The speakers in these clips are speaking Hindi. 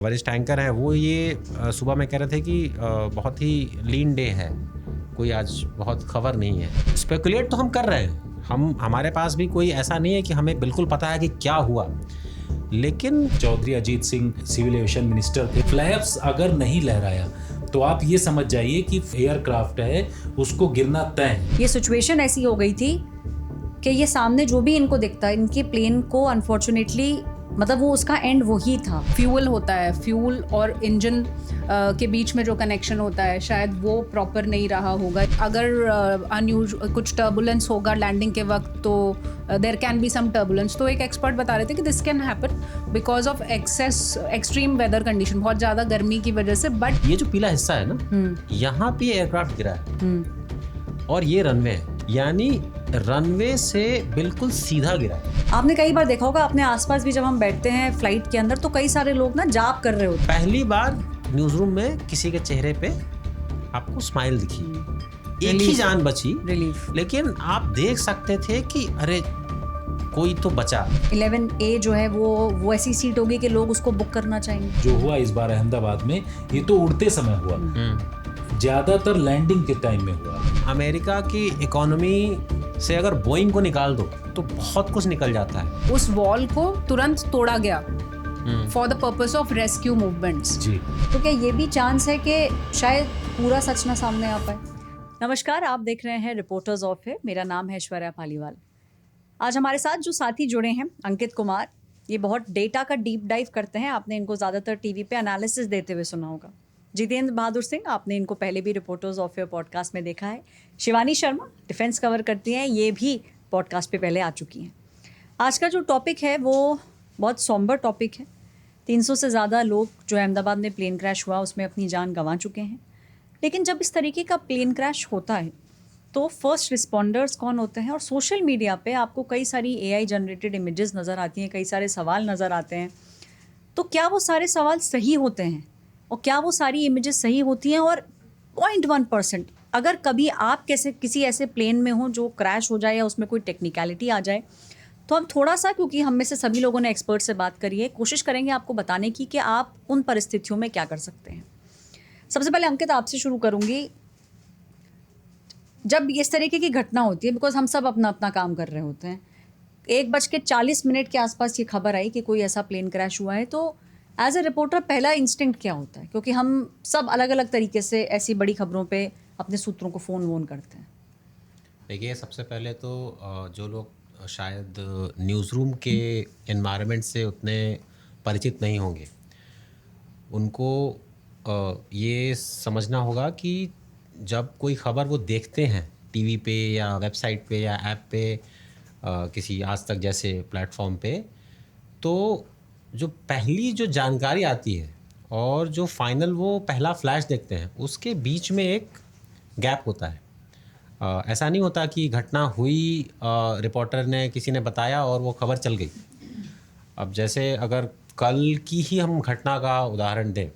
वरिष्ठ एंकर हैं वो ये सुबह में कह रहे थे कि बहुत ही लीन डे है, कोई आज बहुत खबर नहीं है। स्पेकुलेट तो हम कर रहे हैं, हमारे पास भी कोई ऐसा नहीं है कि हमें बिल्कुल पता है कि क्या हुआ, लेकिन Chaudhary Ajit Singh civil aviation minister थे। फ्लैप्स अगर नहीं लहराया तो आप ये समझ जाइए कि एयरक्राफ्ट है उसको गिरना तय है। ये सिचुएशन ऐसी हो गई थी कि ये सामने जो भी इनको दिखता है, इनके प्लेन को अनफॉर्चुनेटली मतलब वो उसका एंड वही था। फ्यूल होता है, फ्यूल और इंजन के बीच में जो कनेक्शन होता है शायद वो प्रॉपर नहीं रहा होगा। अगर कुछ टर्बुलेंस होगा लैंडिंग के वक्त तो there can be some turbulence. तो एक एक्सपर्ट बता रहे थे कि this can happen because of extreme weather condition, बहुत ज़्यादा गर्मी की वजह से। बट ये जो पीला हिस्सा है ना, यहाँ पे एयरक्राफ्ट गिरा है और ये रनवे है, यानी रनवे से बिल्कुल सीधा गिरा है। आपने कई बार देखा होगा अपने आसपास भी, जब हम बैठते हैं फ्लाइट के अंदर तो कई सारे लोग ना जाप कर रहे होते हैं। पहली बार न्यूज रूम में किसी के चेहरे पे आपको स्माइल दिखी, एक ही जान बची, रिलीफ। लेकिन आप देख सकते थे कि अरे कोई तो बचा। 11A जो है वो ऐसी सीट होगी कि लोग उसको बुक करना चाहेंगे। जो हुआ इस बार अहमदाबाद में, ये तो उड़ते समय हुआ, ज्यादातर लैंडिंग के टाइम में हुआ। अमेरिका की इकोनॉमी से अगर बोइंग को निकाल दो तो बहुत कुछ निकल जाता है। उस वॉल को तुरंत तोड़ा गया for the purpose of rescue movements. जी, तो क्या ये भी चांस है कि शायद पूरा सच ना सामने आ पाए? नमस्कार, आप देख रहे हैं रिपोर्टर्स ऑफ है। मेरा नाम है ऐश्वर्या पालीवाल। आज हमारे साथ जो साथी जुड़े हैं, अंकित कुमार, ये बहुत डेटा का डीप डाइव करते हैं। आपने इनको ज़्यादातर टीवी पे एनालिसिस देते हुए सुना होगा। जितेंद्र बहादुर सिंह, आपने इनको पहले भी रिपोर्टर्स ऑफ योर पॉडकास्ट में देखा है। शिवानी शर्मा डिफेंस कवर करती हैं, ये भी पॉडकास्ट पे पहले आ चुकी हैं। आज का जो टॉपिक है वो बहुत सॉम्बर टॉपिक है। 300 से ज़्यादा लोग जो अहमदाबाद में प्लेन क्रैश हुआ उसमें अपनी जान गंवा चुके हैं। लेकिन जब इस तरीके का प्लेन क्रैश होता है तो फर्स्ट रिस्पॉन्डर्स कौन होते हैं? और सोशल मीडिया पे आपको कई सारी AI जनरेटेड इमेजेस नज़र आती हैं, कई सारे सवाल नज़र आते हैं। तो क्या वो सारे सवाल सही होते हैं और क्या वो सारी इमेजेस सही होती हैं? और 0.1% अगर कभी आप किसी ऐसे प्लेन में हो जो क्रैश हो जाए या उसमें कोई टेक्निकलिटी आ जाए, तो हम थोड़ा सा, क्योंकि हम में से सभी लोगों ने एक्सपर्ट से बात करी है, कोशिश करेंगे आपको बताने की कि आप उन परिस्थितियों में क्या कर सकते हैं। सबसे पहले अंकित, आपसे शुरू करूंगी। जब इस तरीके की घटना होती है, बिकॉज हम सब अपना अपना काम कर रहे होते हैं, 1:40 के आसपास ये खबर आई कि कोई ऐसा प्लेन क्रैश हुआ है, तो एज ए रिपोर्टर पहला इंस्टिंक्ट क्या होता है? क्योंकि हम सब अलग अलग तरीके से ऐसी बड़ी खबरों पे अपने सूत्रों को फ़ोन करते हैं। देखिए, सबसे पहले तो जो लोग शायद न्यूज़ रूम के एनवायरनमेंट से उतने परिचित नहीं होंगे, उनको ये समझना होगा कि जब कोई ख़बर वो देखते हैं टीवी पे या वेबसाइट पे या ऐप पे, किसी आज तक जैसे प्लेटफॉर्म पे, तो जो पहली जो जानकारी आती है और जो फाइनल वो पहला फ्लैश देखते हैं, उसके बीच में एक गैप होता है। ऐसा नहीं होता कि घटना हुई, रिपोर्टर ने, किसी ने बताया और वो खबर चल गई। अब जैसे अगर कल की ही हम घटना का उदाहरण दें,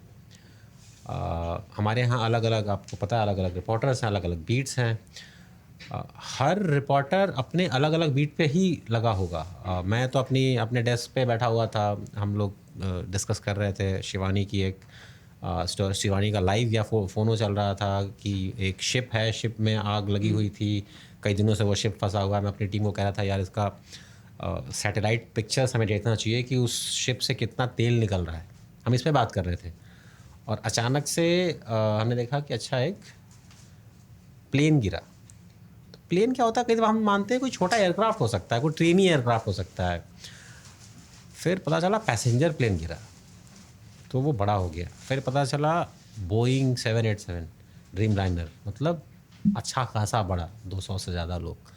हमारे यहाँ अलग अलग, आपको पता है, अलग अलग रिपोर्टर्स हैं, अलग अलग बीट्स हैं। हर रिपोर्टर अपने अलग अलग बीट पे ही लगा होगा। मैं तो अपने डेस्क पे बैठा हुआ था, हम लोग डिस्कस कर रहे थे शिवानी की एक शिवानी का लाइव या फ़ोनो चल रहा था कि एक शिप है, शिप में आग लगी हुई थी, कई दिनों से वो शिप फंसा हुआ है। मैं अपनी टीम को कह रहा था, यार इसका सैटेलाइट पिक्चर्स हमें देखना चाहिए कि उस शिप से कितना तेल निकल रहा है। हम इस पर बात कर रहे थे और अचानक से हमने देखा कि अच्छा, एक प्लेन गिरा। तो प्लेन क्या होता है, कई बार हम मानते हैं कोई छोटा एयरक्राफ्ट हो सकता है, कोई ट्रेनी एयरक्राफ्ट हो सकता है। फिर पता चला पैसेंजर प्लेन गिरा, तो वो बड़ा हो गया। फिर पता चला बोइंग 787 ड्रीमलाइनर, मतलब अच्छा खासा बड़ा, 200 से ज़्यादा लोग।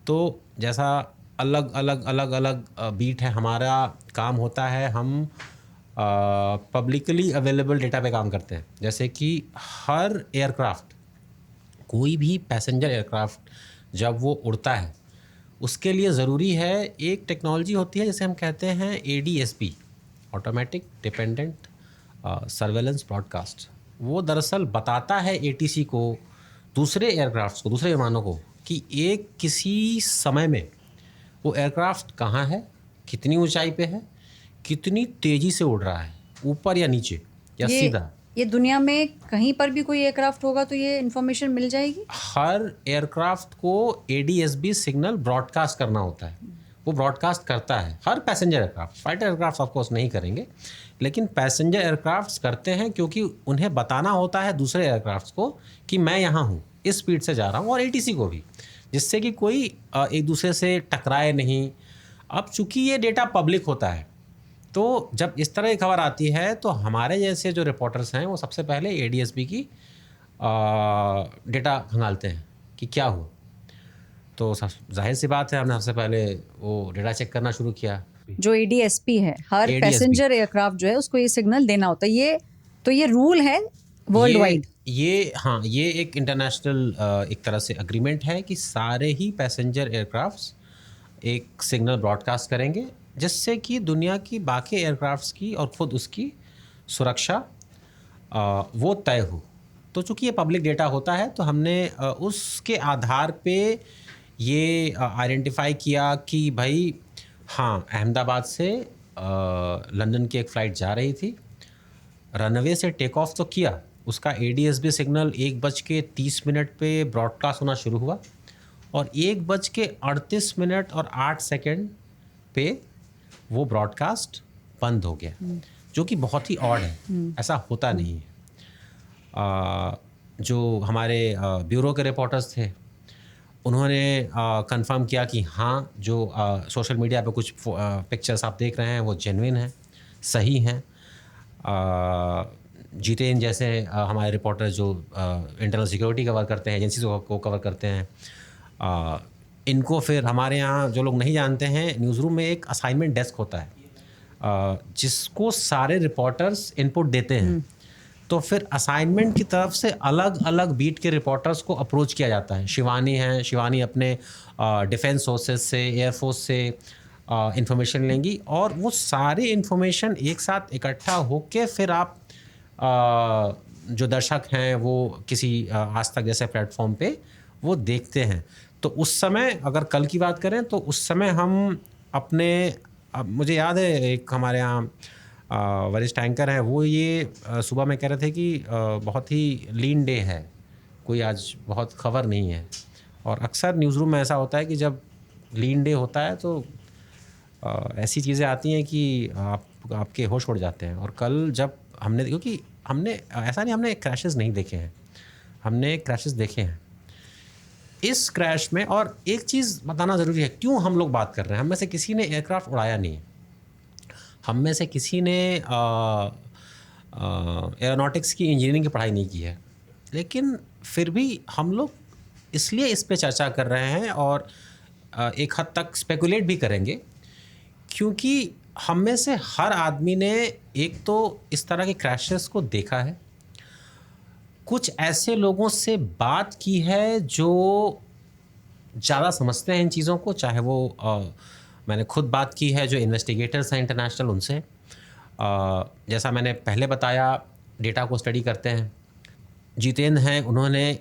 तो जैसा अलग अलग अलग अलग बीट है, हमारा काम होता है, हम पब्लिकली अवेलेबल डेटा पे काम करते हैं। जैसे कि हर एयरक्राफ्ट, कोई भी पैसेंजर एयरक्राफ्ट जब वो उड़ता है, उसके लिए ज़रूरी है, एक टेक्नोलॉजी होती है जिसे हम कहते हैं ADSB, automatic dependent surveillance broadcast. वो दरअसल बताता है ATC को, दूसरे एयरक्राफ्ट्स को, दूसरे विमानों को, कि एक किसी समय में वो एयरक्राफ्ट कहाँ है, कितनी ऊंचाई पे है, कितनी तेज़ी से उड़ रहा है, ऊपर या नीचे या सीधा। ये दुनिया में कहीं पर भी कोई एयरक्राफ्ट होगा तो ये इन्फॉर्मेशन मिल जाएगी? हर एयरक्राफ्ट को ADS-B सिग्नल ब्रॉडकास्ट करना होता है, वो ब्रॉडकास्ट करता है। हर passenger aircraft, fighter aircraft of course नहीं करेंगे, लेकिन पैसेंजर एयरक्राफ्ट्स करते हैं क्योंकि उन्हें बताना होता है दूसरे एयरक्राफ्ट्स को कि मैं यहाँ हूँ, इस स्पीड से जा रहा हूँ, और ATC को भी, जिससे कि कोई एक दूसरे से टकराए नहीं। अब चूंकि ये डेटा पब्लिक होता है, तो जब इस तरह की खबर आती है तो हमारे जैसे जो रिपोर्टर्स हैं वो सबसे पहले ADS-B की डेटा खंगालते हैं कि क्या हुआ। तो जाहिर सी बात है, हमने सबसे पहले वो डेटा चेक करना शुरू किया। जो ADS-B है, हर ADS-B पैसेंजर एयरक्राफ्ट जो है उसको ये सिग्नल देना होता है। ये रूल है वर्ल्ड वाइड? हाँ, ये एक इंटरनेशनल एक तरह से अग्रीमेंट है कि सारे ही पैसेंजर एयरक्राफ्ट्स एक सिग्नल ब्रॉडकास्ट करेंगे, जिससे कि दुनिया की बाकी एयरक्राफ्ट्स की और ख़ुद उसकी सुरक्षा वो तय हो। तो चूँकि ये पब्लिक डेटा होता है, तो हमने उसके आधार पे ये आइडेंटिफाई किया कि भाई हाँ, अहमदाबाद से लंदन की एक फ़्लाइट जा रही थी, रनवे से टेक ऑफ तो किया, उसका ADS-B सिग्नल 1:30 पे ब्रॉडकास्ट होना शुरू हुआ, और 1:38 और 8 सेकेंड पे वो ब्रॉडकास्ट बंद हो गया, जो कि बहुत ही ऑड है, ऐसा होता नहीं है। जो हमारे ब्यूरो के रिपोर्टर्स थे, उन्होंने कंफर्म किया कि हाँ, जो सोशल मीडिया पे कुछ पिक्चर्स आप देख रहे हैं वो जेन्युइन हैं, सही हैं। जितेंद्र जैसे हमारे रिपोर्टर जो इंटरनल सिक्योरिटी कवर करते हैं, एजेंसी को कवर करते हैं, इनको फिर हमारे यहाँ जो लोग नहीं जानते हैं, न्यूज़ रूम में एक असाइनमेंट डेस्क होता है, जिसको सारे रिपोर्टर्स इनपुट देते हैं। तो फिर असाइनमेंट की तरफ से अलग अलग बीट के रिपोर्टर्स को अप्रोच किया जाता है। शिवानी अपने डिफेंस सोर्सेज से, एयरफोर्स से इंफॉर्मेशन लेंगी, और वो सारे इंफॉर्मेशन एक साथ इकट्ठा होके फिर आप जो दर्शक हैं वो किसी आज तक जैसे प्लेटफॉर्म पे वो देखते हैं। तो उस समय अगर कल की बात करें तो उस समय हम अपने, मुझे याद है एक हमारे यहाँ वरिष्ठ एंकर हैं, वो ये सुबह में कह रहे थे कि बहुत ही लीन डे है, कोई आज बहुत खबर नहीं है। और अक्सर न्यूज़ रूम में ऐसा होता है कि जब लीन डे होता है तो ऐसी चीज़ें आती हैं कि आपके होश उड़ जाते हैं। और कल जब हमने, क्योंकि हमने ऐसा नहीं हमने क्रैशेस नहीं देखे हैं, हमने क्रैशेस देखे हैं इस क्रैश में। और एक चीज़ बताना ज़रूरी है, क्यों हम लोग बात कर रहे हैं, हम में से किसी ने एयरक्राफ्ट उड़ाया नहीं है, हम में से किसी ने एरोनॉटिक्स की इंजीनियरिंग की पढ़ाई नहीं की है, लेकिन फिर भी हम लोग इसलिए इस पे चर्चा कर रहे हैं और एक हद तक स्पेकुलेट भी करेंगे, क्योंकि हम में से हर आदमी ने एक तो इस तरह के क्रैशेस को देखा है, कुछ ऐसे लोगों से बात की है जो ज़्यादा समझते हैं इन चीज़ों को, चाहे वो मैंने खुद बात की है जो इन्वेस्टिगेटर्स हैं इंटरनेशनल, उनसे जैसा मैंने पहले बताया डेटा को स्टडी करते हैं। जितेंद्र हैं, उन्होंने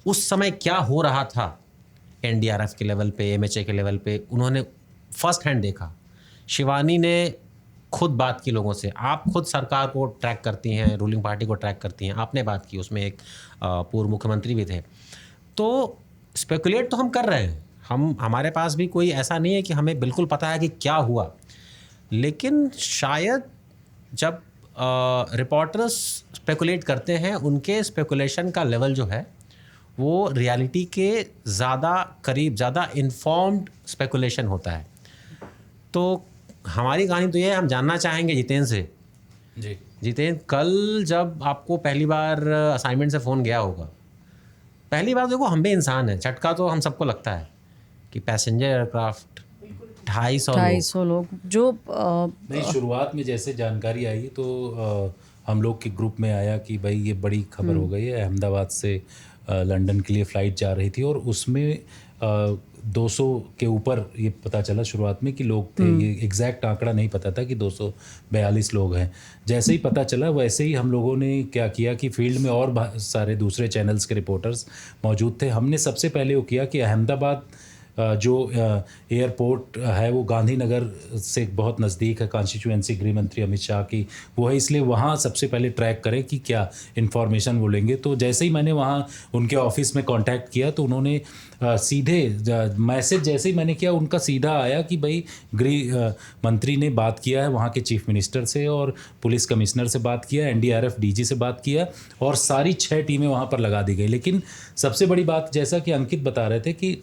उस समय क्या हो रहा था NDRF के लेवल पे, MHA के लेवल पे, उन्होंने फर्स्ट हैंड देखा। शिवानी ने खुद बात की लोगों से, आप खुद सरकार को ट्रैक करती हैं, रूलिंग पार्टी को ट्रैक करती हैं, आपने बात की, उसमें एक पूर्व मुख्यमंत्री भी थे। तो स्पेकुलेट तो हम कर रहे हैं, हमारे पास भी कोई ऐसा नहीं है कि हमें बिल्कुल पता है कि क्या हुआ, लेकिन शायद जब रिपोर्टर्स स्पेकुलेट करते हैं, उनके स्पेकुलेशन का लेवल जो है वो रियलिटी के ज़्यादा करीब, ज़्यादा इन्फॉर्म्ड स्पेकुलेशन होता है। तो हमारी कहानी तो ये है, हम जानना चाहेंगे जितेंद्र से। जी जितेंद्र, कल जब आपको पहली बार असाइनमेंट से फ़ोन गया होगा, पहली बार देखो हम भी इंसान हैं, झटका तो हम सबको लगता है कि पैसेंजर एयरक्राफ्ट 250 लोग जो नहीं, शुरुआत में जैसे जानकारी आई तो हम लोग के ग्रुप में आया कि भाई ये बड़ी खबर हो गई है, अहमदाबाद से लंदन के लिए फ़्लाइट जा रही थी और उसमें 200 के ऊपर ये पता चला शुरुआत में कि लोग थे। ये एग्जैक्ट आंकड़ा नहीं पता था कि 242 लोग हैं। जैसे ही पता चला वैसे ही हम लोगों ने क्या किया कि फील्ड में और सारे दूसरे चैनल्स के रिपोर्टर्स मौजूद थे, हमने सबसे पहले वो किया कि अहमदाबाद जो एयरपोर्ट है वो गांधीनगर से बहुत नज़दीक है, कॉन्स्टिट्यूएंसी गृह मंत्री अमित शाह की वो है, इसलिए वहाँ सबसे पहले ट्रैक करें कि क्या इन्फॉर्मेशन वो लेंगे। तो जैसे ही मैंने वहाँ उनके ऑफिस में कांटेक्ट किया तो उन्होंने सीधे मैसेज जैसे ही मैंने किया उनका सीधा आया कि भाई गृह मंत्री ने बात किया है वहाँ के चीफ मिनिस्टर से और पुलिस कमिश्नर से बात किया, एनडीआरएफ डीजी से बात किया और सारी 6 टीमें वहाँ पर लगा दी गई। लेकिन सबसे बड़ी बात, जैसा कि अंकित बता रहे थे, कि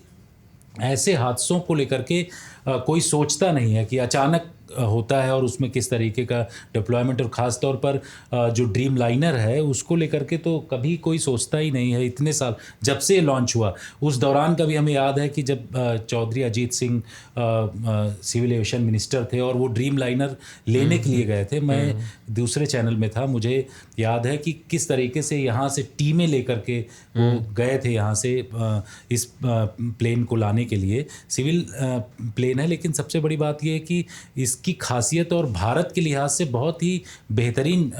ऐसे हादसों को लेकर के कोई सोचता नहीं है कि अचानक होता है और उसमें किस तरीके का डिप्लॉयमेंट, और ख़ास तौर पर जो ड्रीम लाइनर है उसको लेकर के तो कभी कोई सोचता ही नहीं है। इतने साल जब से लॉन्च हुआ उस दौरान का भी हमें याद है कि जब Chaudhary Ajit Singh civil aviation minister थे और वो ड्रीम लाइनर लेने के लिए गए थे, मैं दूसरे चैनल में था, मुझे याद है कि किस तरीके से यहाँ से टीमें लेकर के वो गए थे यहाँ से इस प्लेन को लाने के लिए। सिविल प्लेन है, लेकिन सबसे बड़ी बात ये है कि इसकी खासियत और भारत के लिहाज से बहुत ही बेहतरीन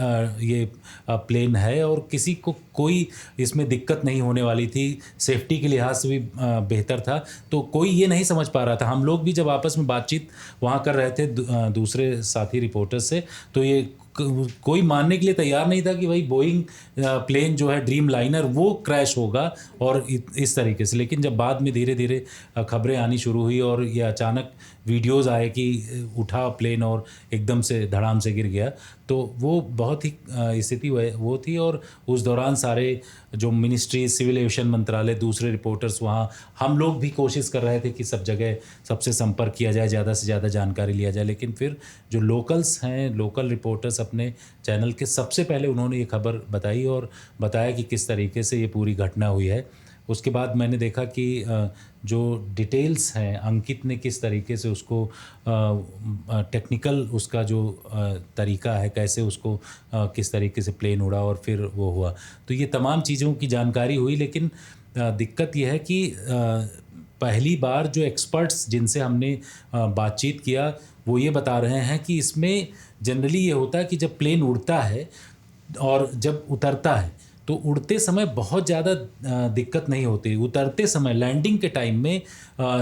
ये प्लेन है और किसी को कोई इसमें दिक्कत नहीं होने वाली थी, सेफ्टी के लिहाज से भी बेहतर था। तो कोई ये नहीं समझ पा रहा था, हम लोग भी जब आपस में बातचीत वहाँ कर रहे थे दूसरे साथी रिपोर्टर्स से, तो ये कोई मानने के लिए तैयार नहीं था कि भाई बोइंग प्लेन जो है ड्रीम लाइनर वो क्रैश होगा और इस तरीके से। लेकिन जब बाद में धीरे धीरे खबरें आनी शुरू हुई और ये अचानक वीडियोस आए कि उठा प्लेन और एकदम से धड़ाम से गिर गया, तो वो बहुत ही स्थिति वो थी। और उस दौरान सारे जो मिनिस्ट्री, सिविल एविएशन मंत्रालय, दूसरे रिपोर्टर्स वहाँ, हम लोग भी कोशिश कर रहे थे कि सब जगह सबसे संपर्क किया जाए, ज़्यादा से ज़्यादा जानकारी लिया जाए। लेकिन फिर जो लोकल्स हैं, लोकल रिपोर्टर्स अपने चैनल के सबसे पहले उन्होंने ये खबर बताई और बताया कि किस तरीके से ये पूरी घटना हुई है। उसके बाद मैंने देखा कि जो डिटेल्स हैं, अंकित ने किस तरीके से उसको टेक्निकल उसका जो तरीका है, कैसे उसको किस तरीके से प्लेन उड़ा और फिर वो हुआ, तो ये तमाम चीज़ों की जानकारी हुई। लेकिन दिक्कत यह है कि पहली बार जो एक्सपर्ट्स जिनसे हमने बातचीत किया वो ये बता रहे हैं कि इसमें जनरली ये होता है कि जब प्लेन उड़ता है और जब उतरता है तो उड़ते समय बहुत ज़्यादा दिक्कत नहीं होती, उतरते समय लैंडिंग के टाइम में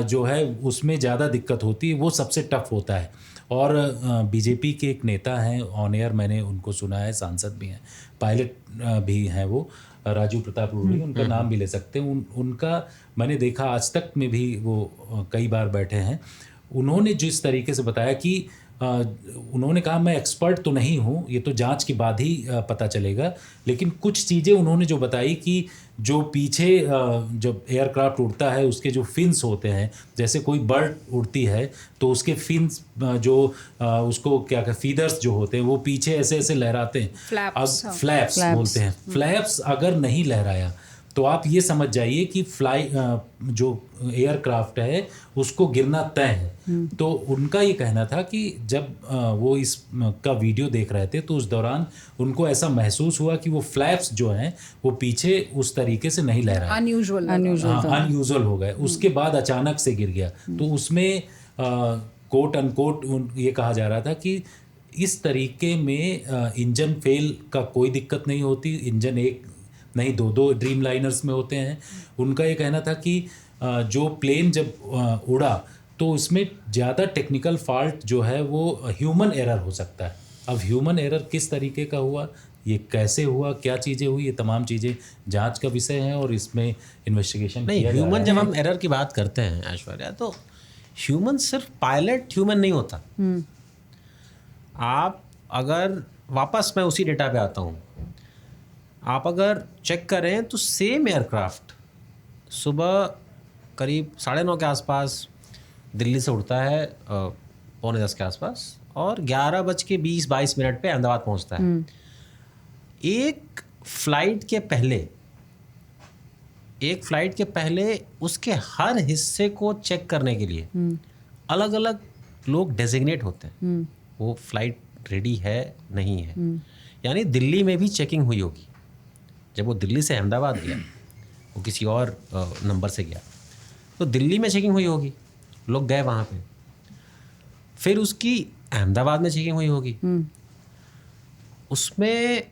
जो है उसमें ज़्यादा दिक्कत होती है, वो सबसे टफ होता है। और बीजेपी के एक नेता हैं, ऑन एयर मैंने उनको सुना है, सांसद भी हैं, पायलट भी हैं, वो राजू प्रताप रूडी, उनका नाम भी ले सकते हैं। उनका मैंने देखा आज तक में भी वो कई बार बैठे हैं। उन्होंने जिस तरीके से बताया कि उन्होंने कहा मैं एक्सपर्ट तो नहीं हूँ, ये तो जांच के बाद ही पता चलेगा, लेकिन कुछ चीज़ें उन्होंने जो बताई कि जो पीछे जब एयरक्राफ्ट उड़ता है उसके जो फिन्स होते हैं, जैसे कोई बर्ड उड़ती है तो उसके फिन्स जो उसको क्या कहते फीदर्स जो होते हैं वो पीछे ऐसे ऐसे लहराते हैं, फ्लैप्स बोलते हैं। फ्लैप्स अगर नहीं लहराया तो आप ये समझ जाइए कि जो एयरक्राफ्ट है उसको गिरना तय है। तो उनका ये कहना था कि जब वो इस का वीडियो देख रहे थे तो उस दौरान उनको ऐसा महसूस हुआ कि वो फ्लैप्स जो हैं वो पीछे उस तरीके से नहीं लहराए, अनयूजुअल हो गए। उसके बाद अचानक से गिर गया। तो उसमें कोट अनकोट ये कहा जा रहा था कि इस तरीके में इंजन फेल का कोई दिक्कत नहीं होती, इंजन एक नहीं दो ड्रीम लाइनर्स में होते हैं। उनका ये कहना था कि जो प्लेन जब उड़ा तो उसमें ज़्यादा टेक्निकल फॉल्ट जो है वो ह्यूमन एरर हो सकता है। अब ह्यूमन एरर किस तरीके का हुआ, ये कैसे हुआ, क्या चीज़ें हुई, ये तमाम चीज़ें जांच का विषय है और इसमें इन्वेस्टिगेशन नहीं। ह्यूमन जब हम एरर की बात करते हैं ऐश्वर्या, तो ह्यूमन सिर्फ पायलट ह्यूमन नहीं होता। आप अगर वापस मैं उसी डेटा पे आता हूँ, आप अगर चेक करें तो सेम एयरक्राफ्ट सुबह करीब 9:30 के आसपास दिल्ली से उड़ता है 9:45 के आसपास और 11:20-22 पे अहमदाबाद पहुंचता है। एक फ्लाइट के पहले उसके हर हिस्से को चेक करने के लिए अलग अलग लोग डेजिग्नेट होते हैं। वो फ्लाइट रेडी है नहीं है, यानी दिल्ली में भी चेकिंग हुई होगी। जब वो दिल्ली से अहमदाबाद गया, वो किसी और नंबर से गया, तो दिल्ली में चेकिंग हुई होगी, लोग गए वहाँ पे, फिर उसकी अहमदाबाद में चेकिंग हुई होगी। उसमें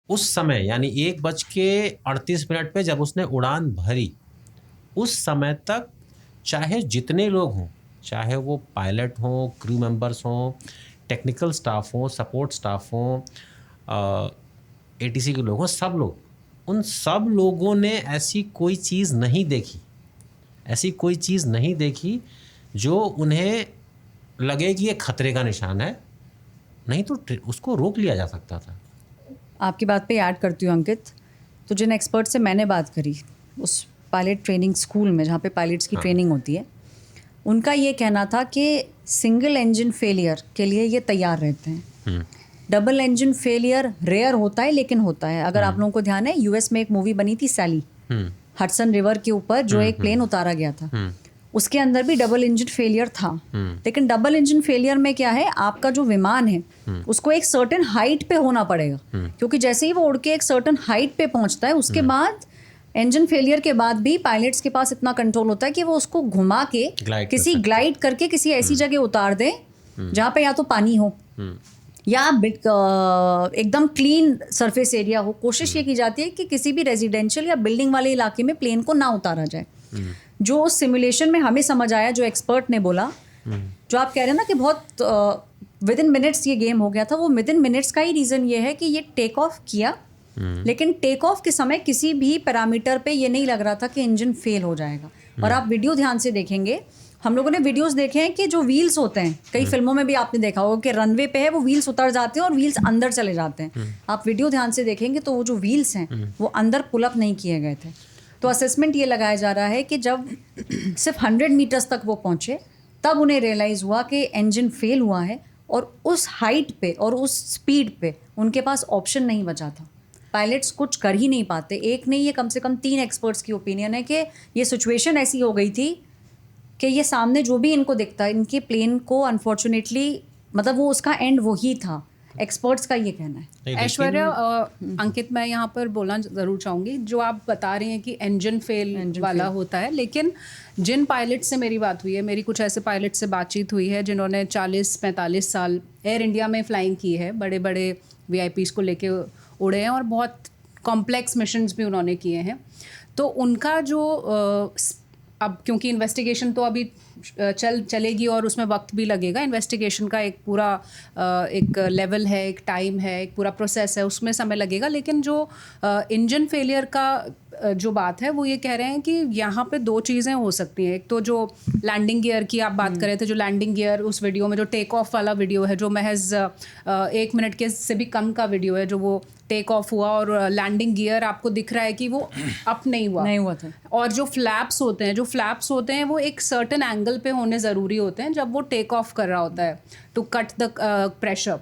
उस समय यानी 1:38 पे जब उसने उड़ान भरी, उस समय तक चाहे जितने लोग हों, चाहे वो पायलट हों, क्रू मेंबर्स हों, टेक्निकल स्टाफ हों, सपोर्ट स्टाफ हों, ATC के लोग हों, सब लोग, उन सब लोगों ने ऐसी कोई चीज़ नहीं देखी जो उन्हें लगे कि ये खतरे का निशान है, नहीं तो उसको रोक लिया जा सकता था। आपकी बात पे ऐड करती हूँ अंकित, तो जिन एक्सपर्ट से मैंने बात करी उस पायलट ट्रेनिंग स्कूल में जहाँ पे पायलट्स की ट्रेनिंग होती है, उनका ये कहना था कि सिंगल इंजन फेलियर के लिए ये तैयार रहते हैं। डबल इंजन फेलियर रेयर होता है, लेकिन होता है। अगर आप लोगों को ध्यान है, US में एक मूवी बनी थी सैली, हडसन रिवर के ऊपर जो एक प्लेन उतारा गया था, उसके अंदर भी डबल इंजन फेलियर था। लेकिन डबल इंजन फेलियर में क्या है, आपका जो विमान है उसको एक सर्टेन हाइट पे होना पड़ेगा, क्योंकि जैसे ही वो उड़ के एक सर्टेन हाइट पे पहुंचता है, उसके बाद इंजन फेलियर के बाद भी पायलट्स के पास इतना कंट्रोल होता है कि वो उसको घुमा के ग्लाइड करके किसी ऐसी जगह उतार दें जहाँ पे या तो पानी हो या एकदम क्लीन सरफेस एरिया हो। कोशिश ये की जाती है कि किसी भी रेजिडेंशियल या बिल्डिंग वाले इलाके में प्लेन को ना उतारा जाए। जो उस सिमुलेशन में हमें समझ आया, जो एक्सपर्ट ने बोला, जो आप कह रहे हैं ना कि बहुत विद इन मिनट्स ये गेम हो गया था, वो विद इन मिनट्स का ही रीज़न ये है कि ये टेक ऑफ किया, लेकिन टेक ऑफ के समय किसी भी पैरामीटर पे ये नहीं लग रहा था कि इंजन फेल हो जाएगा। और आप वीडियो ध्यान से देखेंगे, हम लोगों ने वीडियोस देखे हैं कि जो व्हील्स होते हैं, कई फिल्मों में भी आपने देखा होगा कि रनवे पे है वो व्हील्स उतर जाते हैं और व्हील्स अंदर चले जाते हैं। आप वीडियो ध्यान से देखेंगे तो वो जो व्हील्स हैं वो अंदर पुल अप नहीं किए गए थे। तो असेसमेंट ये लगाया जा रहा है कि जब सिर्फ 100 मीटर्स तक वो पहुंचे, तब उन्हें रियलाइज़ हुआ कि इंजन फेल हुआ है, और उस हाइट पे और उस स्पीड पे उनके पास ऑप्शन नहीं बचा था। पायलट्स कुछ कर ही नहीं पाते। एक नहीं, ये कम से कम 3 एक्सपर्ट्स की ओपिनियन है कि ये सिचुएशन ऐसी हो गई थी कि ये सामने जो भी इनको दिखता है, इनके प्लेन को अनफॉर्चुनेटली, मतलब वो उसका एंड वही था। एक्सपर्ट्स का ये कहना है। ऐश्वर्या, अंकित, मैं यहाँ पर बोलना ज़रूर चाहूँगी, जो आप बता रहे हैं कि इंजन फेल वाला होता है, लेकिन जिन पायलट से मेरी बात हुई है, मेरी कुछ ऐसे पायलट से बातचीत हुई है जिन्होंने 40-45 साल एयर इंडिया में फ्लाइंग की है, बड़े बड़े VIPs को लेके उड़े हैं और बहुत कॉम्प्लेक्स मिशंस भी उन्होंने किए हैं। तो उनका जो अब क्योंकि इन्वेस्टिगेशन तो अभी चलेगी और उसमें वक्त भी लगेगा, इन्वेस्टिगेशन का एक पूरा एक लेवल है, एक टाइम है, एक पूरा प्रोसेस है, उसमें समय लगेगा। लेकिन जो इंजन फेलियर का जो बात है वो ये कह रहे हैं कि यहाँ पे 2 चीज़ें हो सकती हैं। एक तो जो लैंडिंग गियर की आप बात कर रहे थे, जो लैंडिंग गियर उस वीडियो में, जो टेक ऑफ वाला वीडियो है, जो महज 1 मिनट के से भी कम का वीडियो है, जो वो टेक ऑफ हुआ और लैंडिंग गियर आपको दिख रहा है कि वो अप नहीं हुआ था। और जो फ्लैप्स होते हैं वो एक सर्टेन एंगल पे होने ज़रूरी होते हैं जब वो टेक ऑफ कर रहा होता है, टू कट द प्रेशर।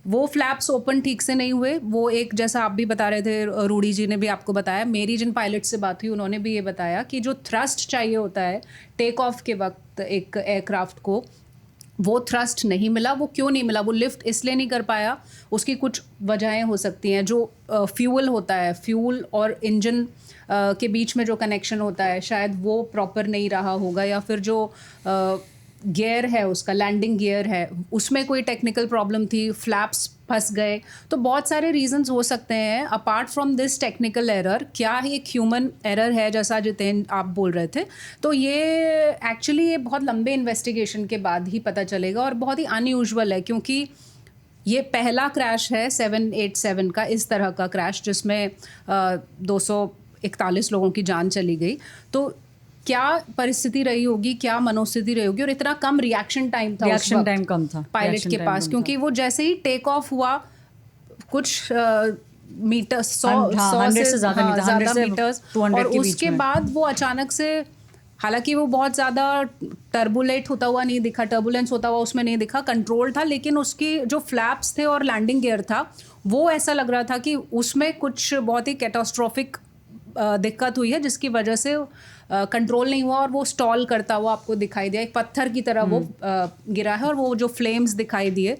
वो फ्लैप्स ओपन ठीक से नहीं हुए। वो एक, जैसा आप भी बता रहे थे, रूडी जी ने भी आपको बताया, मेरी जिन पायलट से बात हुई उन्होंने भी ये बताया कि जो थ्रस्ट चाहिए होता है टेक ऑफ के वक्त एक एयरक्राफ्ट को, वो थ्रस्ट नहीं मिला। वो क्यों नहीं मिला? वो लिफ्ट इसलिए नहीं कर पाया, उसकी कुछ वजहें हो सकती हैं। जो फ्यूल होता है, फ्यूल और इंजन के बीच में जो कनेक्शन होता है, शायद वो प्रॉपर नहीं रहा होगा, या फिर जो गियर है उसका, लैंडिंग गियर है, उसमें कोई टेक्निकल प्रॉब्लम थी, फ्लैप्स फंस गए। तो बहुत सारे रीजंस हो सकते हैं apart from this technical error. क्या एक ह्यूमन एरर है, जैसा जितेंद्र आप बोल रहे थे? तो ये एक्चुअली ये बहुत लंबे इन्वेस्टिगेशन के बाद ही पता चलेगा और बहुत ही अनयूजुअल है, क्योंकि ये पहला क्रैश है 787 का, इस तरह का क्रैश जिसमें 241 लोगों की जान चली गई। तो क्या परिस्थिति रही होगी, क्या मनोस्थिति रही होगी, और इतना कम रिएक्शन टाइम कम था पायलट के पास, क्योंकि वो जैसे ही टेक ऑफ हुआ कुछ मीटर 100 से ज़्यादा मीटर्स, और उसके बाद वो अचानक से, हालांकि वो बहुत ज़्यादा टर्बुलेंट होता हुआ नहीं दिखा, टर्बुलेंस होता हुआ उसमें नहीं दिखा, कंट्रोल था, लेकिन उसकी जो फ्लैप्स थे और लैंडिंग गियर था, वो ऐसा लग रहा था कि उसमें कुछ बहुत ही कैटास्ट्रॉफिक दिक्कत हुई है, जिसकी वजह से कंट्रोल नहीं हुआ और वो स्टॉल करता हुआ आपको दिखाई दिया। एक पत्थर की तरह वो गिरा है, और वो जो फ्लेम्स दिखाई दिए,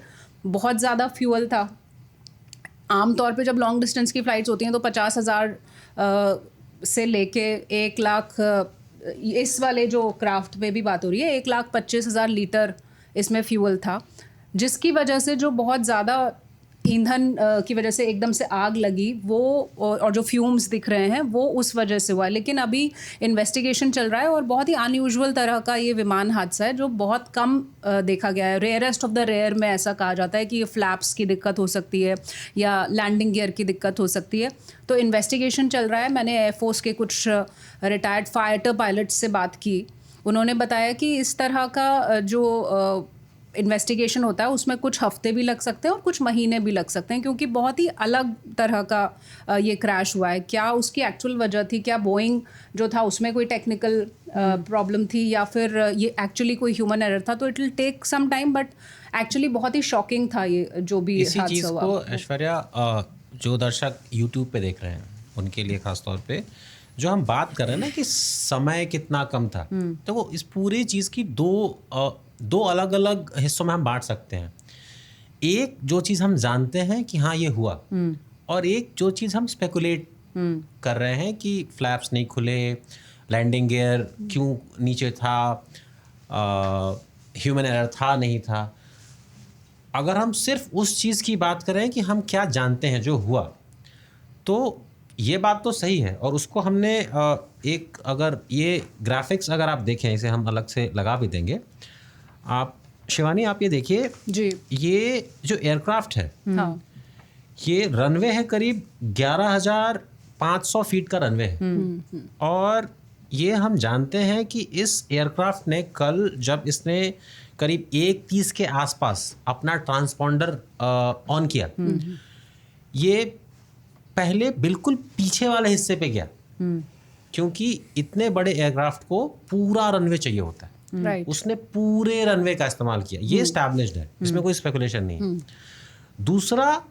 बहुत ज़्यादा फ्यूल था। आमतौर पे जब लॉन्ग डिस्टेंस की फ़्लाइट्स होती हैं तो 50,000 से लेके 1 लाख, इस वाले जो क्राफ्ट में भी बात हो रही है, 1,25,000 लीटर इसमें फ्यूल था, जिसकी वजह से जो बहुत ज़्यादा ईंधन की वजह से एकदम से आग लगी वो, और जो फ्यूम्स दिख रहे हैं वो उस वजह से हुआ। लेकिन अभी इन्वेस्टिगेशन चल रहा है और बहुत ही अनयूजुअल तरह का ये विमान हादसा है जो बहुत कम देखा गया है। रेयरेस्ट ऑफ द रेयर में ऐसा कहा जाता है कि ये फ्लैप्स की दिक्कत हो सकती है या लैंडिंग गियर की दिक्कत हो सकती है। तो इन्वेस्टिगेशन चल रहा है। मैंने एयरफोर्स के कुछ रिटायर्ड फाइटर पायलट्स से बात की। उन्होंने बताया कि इस तरह का जो इन्वेस्टिगेशन होता है उसमें कुछ हफ्ते भी लग सकते हैं और कुछ महीने भी लग सकते हैं, क्योंकि बहुत ही अलग तरह का ये क्रैश हुआ है। क्या उसकी एक्चुअल वजह थी, क्या बोइंग जो था उसमें कोई टेक्निकल प्रॉब्लम थी या फिर ये एक्चुअली कोई ह्यूमन एरर था, तो it will take some time, but actually बहुत ही शॉकिंग था ये जो भी इसी हादसा चीज़ हुआ। को ऐश्वर्या, जो दर्शक यूट्यूब पे देख रहे हैं उनके लिए खास तौर पे, जो हम बात कर रहे हैं ना कि समय कितना कम था, तो वो इस पूरी चीज़ की दो अलग अलग हिस्सों में हम बांट सकते हैं। एक जो चीज़ हम जानते हैं कि हाँ ये हुआ, और एक जो चीज़ हम स्पेकुलेट कर रहे हैं कि फ्लैप्स नहीं खुले, लैंडिंग गियर क्यों नीचे था, ह्यूमन एरर था नहीं था। अगर हम सिर्फ उस चीज़ की बात करें कि हम क्या जानते हैं जो हुआ, तो ये बात तो सही है। और उसको हमने एक, अगर ये ग्राफिक्स अगर आप देखें, इसे हम अलग से लगा भी देंगे। आप शिवानी, आप ये देखिए जी, ये जो एयरक्राफ्ट है, हाँ, ये रनवे है करीब 11,500 फीट का रनवे है। और ये हम जानते हैं कि इस एयरक्राफ्ट ने कल जब इसने करीब 1:30 के आसपास अपना ट्रांसपॉन्डर ऑन किया, ये पहले बिल्कुल पीछे वाले हिस्से पे गया, क्योंकि इतने बड़े एयरक्राफ्ट को पूरा रनवे चाहिए होता है। राइट, उसने पूरे रनवे का इस्तेमाल किया, ये एस्टैब्लिश्ड है, इसमें कोई स्पेकुलेशन नहीं है। दूसरा,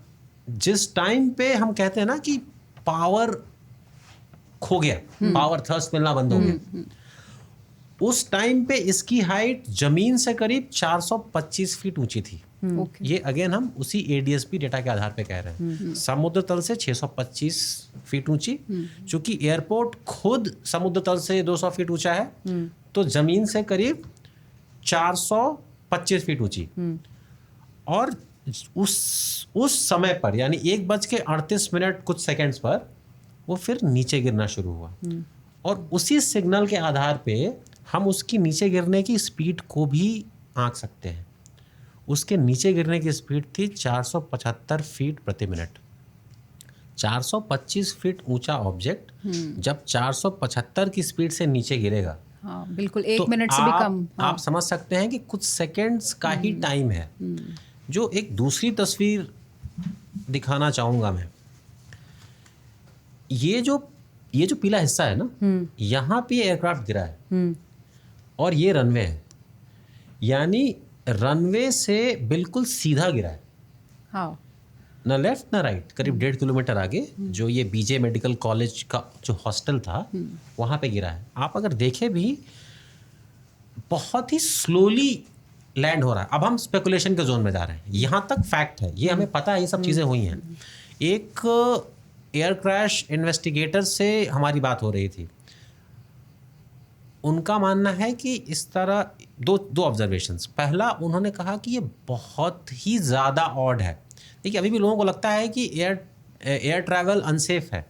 जिस टाइम पे हम कहते हैं ना कि पावर खो गया, पावर थ्रस्ट मिलना बंद हो गया, उस टाइम पे इसकी हाइट जमीन से करीब 425 फीट ऊंची थी। ओके, ये अगेन हम उसी ADSB डेटा के आधार पे कह रहे हैं। समुद्र तल से 625 फीट ऊंची, चूंकि एयरपोर्ट खुद समुद्र तल से 200 फीट ऊंचा है, तो जमीन से करीब 425 फीट ऊंची। और उस समय पर, यानी 1:38 कुछ सेकंड्स पर वो फिर नीचे गिरना शुरू हुआ। और उसी सिग्नल के आधार पे हम उसकी नीचे गिरने की स्पीड को भी आंक सकते हैं। उसके नीचे गिरने की स्पीड थी 475 फीट प्रति मिनट। 425 फीट ऊंचा ऑब्जेक्ट जब 475 की स्पीड से नीचे गिरेगा, हाँ बिल्कुल, 1 तो मिनट से भी कम। हाँ, आप समझ सकते हैं कि कुछ सेकंड्स का ही टाइम है। जो एक दूसरी तस्वीर दिखाना चाहूँगा मैं, ये जो पीला हिस्सा है ना, यहाँ पे एयरक्राफ्ट गिरा है और ये रनवे है, यानी रनवे से बिल्कुल सीधा गिरा है, हाँ, न लेफ्ट न राइट। करीब 1.5 किलोमीटर आगे जो ये BJ मेडिकल कॉलेज का जो हॉस्टल था, वहाँ पे गिरा है। आप अगर देखें भी, बहुत ही स्लोली लैंड हो रहा है। अब हम स्पेकुलेशन के जोन में जा रहे हैं, यहाँ तक फैक्ट है, ये हमें पता है, ये सब चीज़ें हुई हैं। एक एयर क्रैश इन्वेस्टिगेटर से हमारी बात हो रही थी, उनका मानना है कि इस तरह दो ऑब्जर्वेशंस। पहला, उन्होंने कहा कि ये बहुत ही ज़्यादा ऑड है। देखिए, अभी भी लोगों को लगता है कि एयर ट्रैवल अनसेफ है।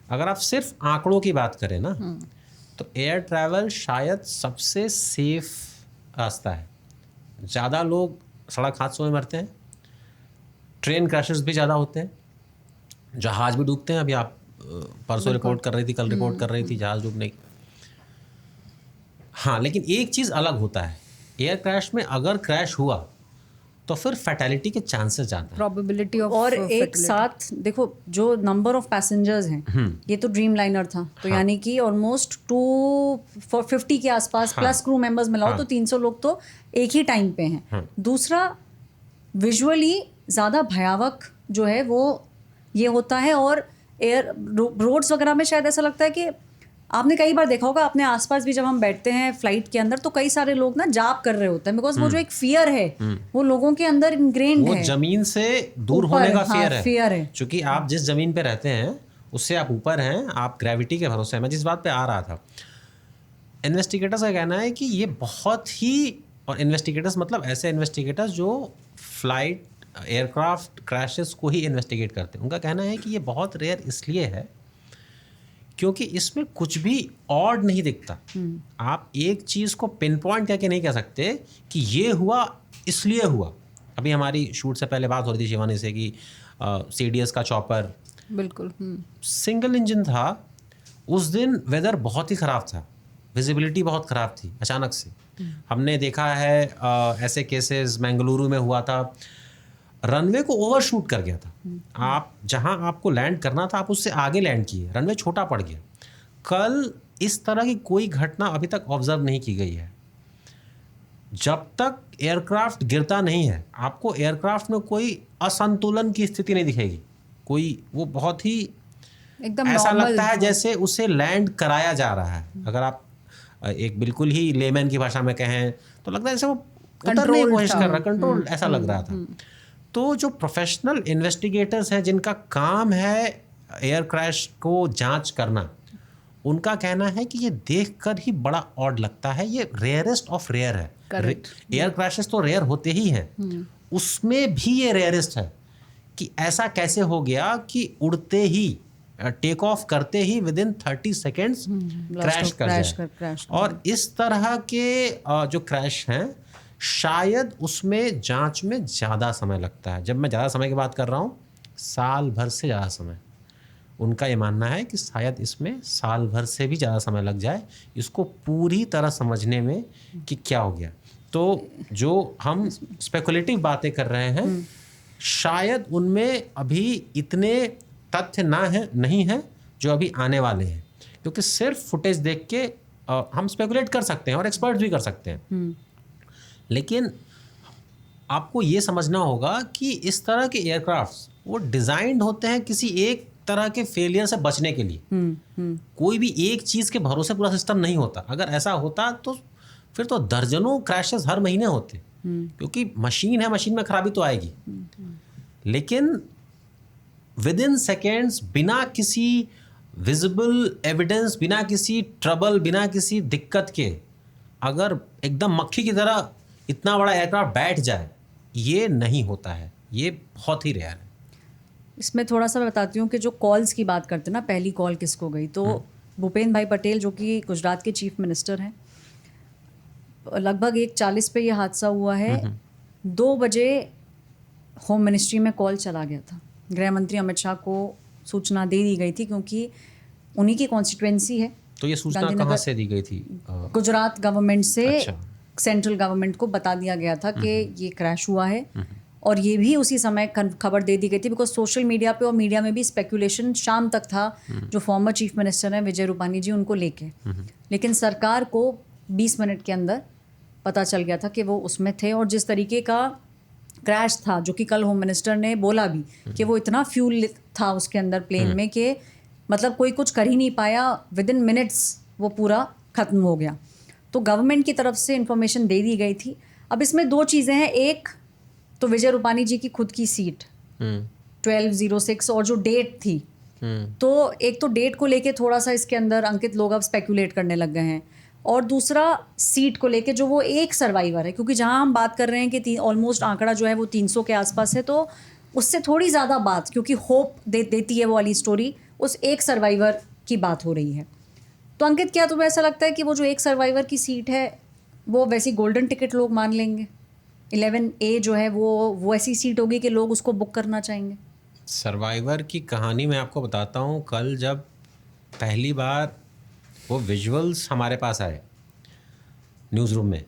अगर आप सिर्फ आंकड़ों की बात करें ना, तो एयर ट्रैवल शायद सबसे सेफ रास्ता है। ज़्यादा लोग सड़क हादसों में मरते हैं, ट्रेन क्रैशेस भी ज़्यादा होते हैं, जहाज़ भी डूबते हैं। अभी आप परसों रिपोर्ट कर रही थी, कल रिपोर्ट कर रही थी जहाज़ डूबने की। हाँ, लेकिन एक चीज़ अलग होता है, एयर क्रैश में अगर क्रैश हुआ तो फिर फैटेलिटी के चांसेस ज़्यादा हैं। प्रोबेबिलिटी ऑफ, और एक साथ देखो, जो नंबर ऑफ पैसेंजर्स हैं, ये तो ड्रीम लाइनर था, तो यानी कि ऑलमोस्ट 250 के आसपास प्लस क्रू मेंबर्स मिलाओ तो 300 लोग तो एक ही टाइम पे हैं। दूसरा, विजुअली ज़्यादा भयावक जो है वो ये होता है। और रोड्स वगैरह में शायद ऐसा लगता है कि आपने कई बार देखा होगा, अपने आसपास भी जब हम बैठते हैं फ्लाइट के अंदर, तो कई सारे लोग ना जाप कर रहे होते हैं, बिकॉज वो जो एक फियर है वो लोगों के अंदर इनग्रेन्ड वो है। जमीन से दूर होने का फियर है। क्योंकि आप जिस जमीन पे रहते हैं उससे आप ऊपर हैं, आप ग्रेविटी के भरोसे हैं। मैं जिस बात पे आ रहा था, इन्वेस्टिगेटर्स का कहना है कि ये बहुत ही, और इन्वेस्टिगेटर्स मतलब ऐसे इन्वेस्टिगेटर्स जो फ्लाइट एयरक्राफ्ट क्रैशेस को ही इन्वेस्टिगेट करते हैं। उनका कहना है कि ये बहुत रेयर इसलिए है क्योंकि इसमें कुछ भी ऑड नहीं दिखता। आप एक चीज़ को पिन पॉइंट करके नहीं कह सकते कि ये हुआ इसलिए हुआ। अभी हमारी शूट से पहले बात हो रही थी शिवानी से कि CDS का चॉपर बिल्कुल सिंगल इंजन था। उस दिन वेदर बहुत ही ख़राब था, विजिबिलिटी बहुत ख़राब थी। अचानक से हमने देखा है ऐसे केसेस बेंगलुरु में हुआ था, रनवे को ओवरशूट कर गया था। आप जहां आपको लैंड करना था आप उससे आगे लैंड किए, रनवे छोटा पड़ गया। कल इस तरह की कोई घटना अभी तक ऑब्जर्व नहीं की गई है। जब तक एयरक्राफ्ट गिरता नहीं है आपको एयरक्राफ्ट में कोई असंतुलन की स्थिति नहीं दिखेगी। कोई वो बहुत ही एकदम ऐसा normal, लगता है जैसे उसे लैंड कराया जा रहा है। अगर आप एक बिल्कुल ही लेमैन की भाषा में कहें तो लगता है जैसे वो उतरने की कोशिश कर रहा है, कंट्रोल ऐसा लग रहा था। तो जो प्रोफेशनल इन्वेस्टिगेटर्स हैं जिनका काम है एयर क्रैश को जांच करना, उनका कहना है कि ये देखकर ही बड़ा ऑड लगता है। ये रेयरेस्ट ऑफ रेयर है। एयर क्रैशेस तो रेयर होते ही हैं, उसमें भी ये रेयरेस्ट है कि ऐसा कैसे हो गया कि उड़ते ही टेक ऑफ करते ही विदिन 30 सेकेंड्स क्रैश कर जाए। और इस तरह के जो क्रैश हैं शायद उसमें जांच में ज़्यादा समय लगता है। जब मैं ज़्यादा समय की बात कर रहा हूँ, साल भर से ज़्यादा समय। उनका ये मानना है कि शायद इसमें साल भर से भी ज़्यादा समय लग जाए इसको पूरी तरह समझने में कि क्या हो गया। तो जो हम स्पेकुलेटिव बातें कर रहे हैं शायद उनमें अभी इतने तथ्य नहीं हैं जो अभी आने वाले हैं, क्योंकि सिर्फ फुटेज देख के हम स्पेकुलेट कर सकते हैं और एक्सपर्ट्स भी कर सकते हैं। लेकिन आपको ये समझना होगा कि इस तरह के एयरक्राफ्ट्स वो डिज़ाइंड होते हैं किसी एक तरह के फेलियर से बचने के लिए। कोई भी एक चीज़ के भरोसे पूरा सिस्टम नहीं होता। अगर ऐसा होता तो फिर तो दर्जनों क्रैशेस हर महीने होते, क्योंकि मशीन है, मशीन में खराबी तो आएगी। लेकिन विद इन सेकेंड्स, बिना किसी विजिबल एविडेंस, बिना किसी ट्रबल, बिना किसी दिक्कत के अगर एकदम मक्खी की तरह इतना बड़ा एयरक्राफ्ट बैठ जाए, ये नहीं होता है। ये बहुत ही रेयर है। इसमें थोड़ा सा मैं बताती हूँ कि जो कॉल्स की बात करते हैं ना, पहली कॉल किसको गई, तो भूपेंद्र भाई पटेल जो कि गुजरात के चीफ मिनिस्टर हैं, लगभग 1:40 पे ये हादसा हुआ है। 2 बजे होम मिनिस्ट्री में कॉल चला गया था। गृह मंत्री अमित शाह को सूचना दे दी गई थी क्योंकि उन्हीं की कॉन्स्टिट्यूएंसी है। तो ये सूचना कहाँ से दी गई थी? गुजरात गवर्नमेंट से। अच्छा। सेंट्रल गवर्नमेंट को बता दिया गया था कि ये क्रैश हुआ है, और ये भी उसी समय खबर दे दी गई थी बिकॉज सोशल मीडिया पे और मीडिया में भी स्पेकुलेशन शाम तक था जो फॉर्मर चीफ मिनिस्टर हैं विजय रूपानी जी, उनको लेके। लेकिन सरकार को 20 मिनट के अंदर पता चल गया था कि वो उसमें थे। और जिस तरीके का क्रैश था, जो कि कल होम मिनिस्टर ने बोला भी कि वो इतना फ्यूल था उसके अंदर प्लेन में कि मतलब कोई कुछ कर ही नहीं पाया, विद इन मिनट्स वो पूरा ख़त्म हो गया। तो गवर्नमेंट की तरफ से इंफॉर्मेशन दे दी गई थी। अब इसमें 2 चीज़ें हैं। एक तो विजय रूपानी जी की खुद की सीट 1206 और जो डेट थी, तो एक तो डेट को लेके थोड़ा सा इसके अंदर अंकित लोग अब स्पेकुलेट करने लग गए हैं, और दूसरा सीट को लेके जो वो एक सर्वाइवर है, क्योंकि जहां हम बात कर रहे हैं कि ऑलमोस्ट आंकड़ा जो है वो 300 के आसपास है, तो उससे थोड़ी ज़्यादा बात, क्योंकि होप देती है वो वाली स्टोरी, उस एक सर्वाइवर की बात हो रही है। तो अंकित, क्या तुम्हें ऐसा लगता है कि वो जो एक सर्वाइवर की सीट है वो वैसी गोल्डन टिकट लोग मान लेंगे? 11A जो है वो ऐसी सीट होगी कि लोग उसको बुक करना चाहेंगे? सर्वाइवर की कहानी मैं आपको बताता हूँ। कल जब पहली बार वो विजुअल्स हमारे पास आए न्यूज़ रूम में,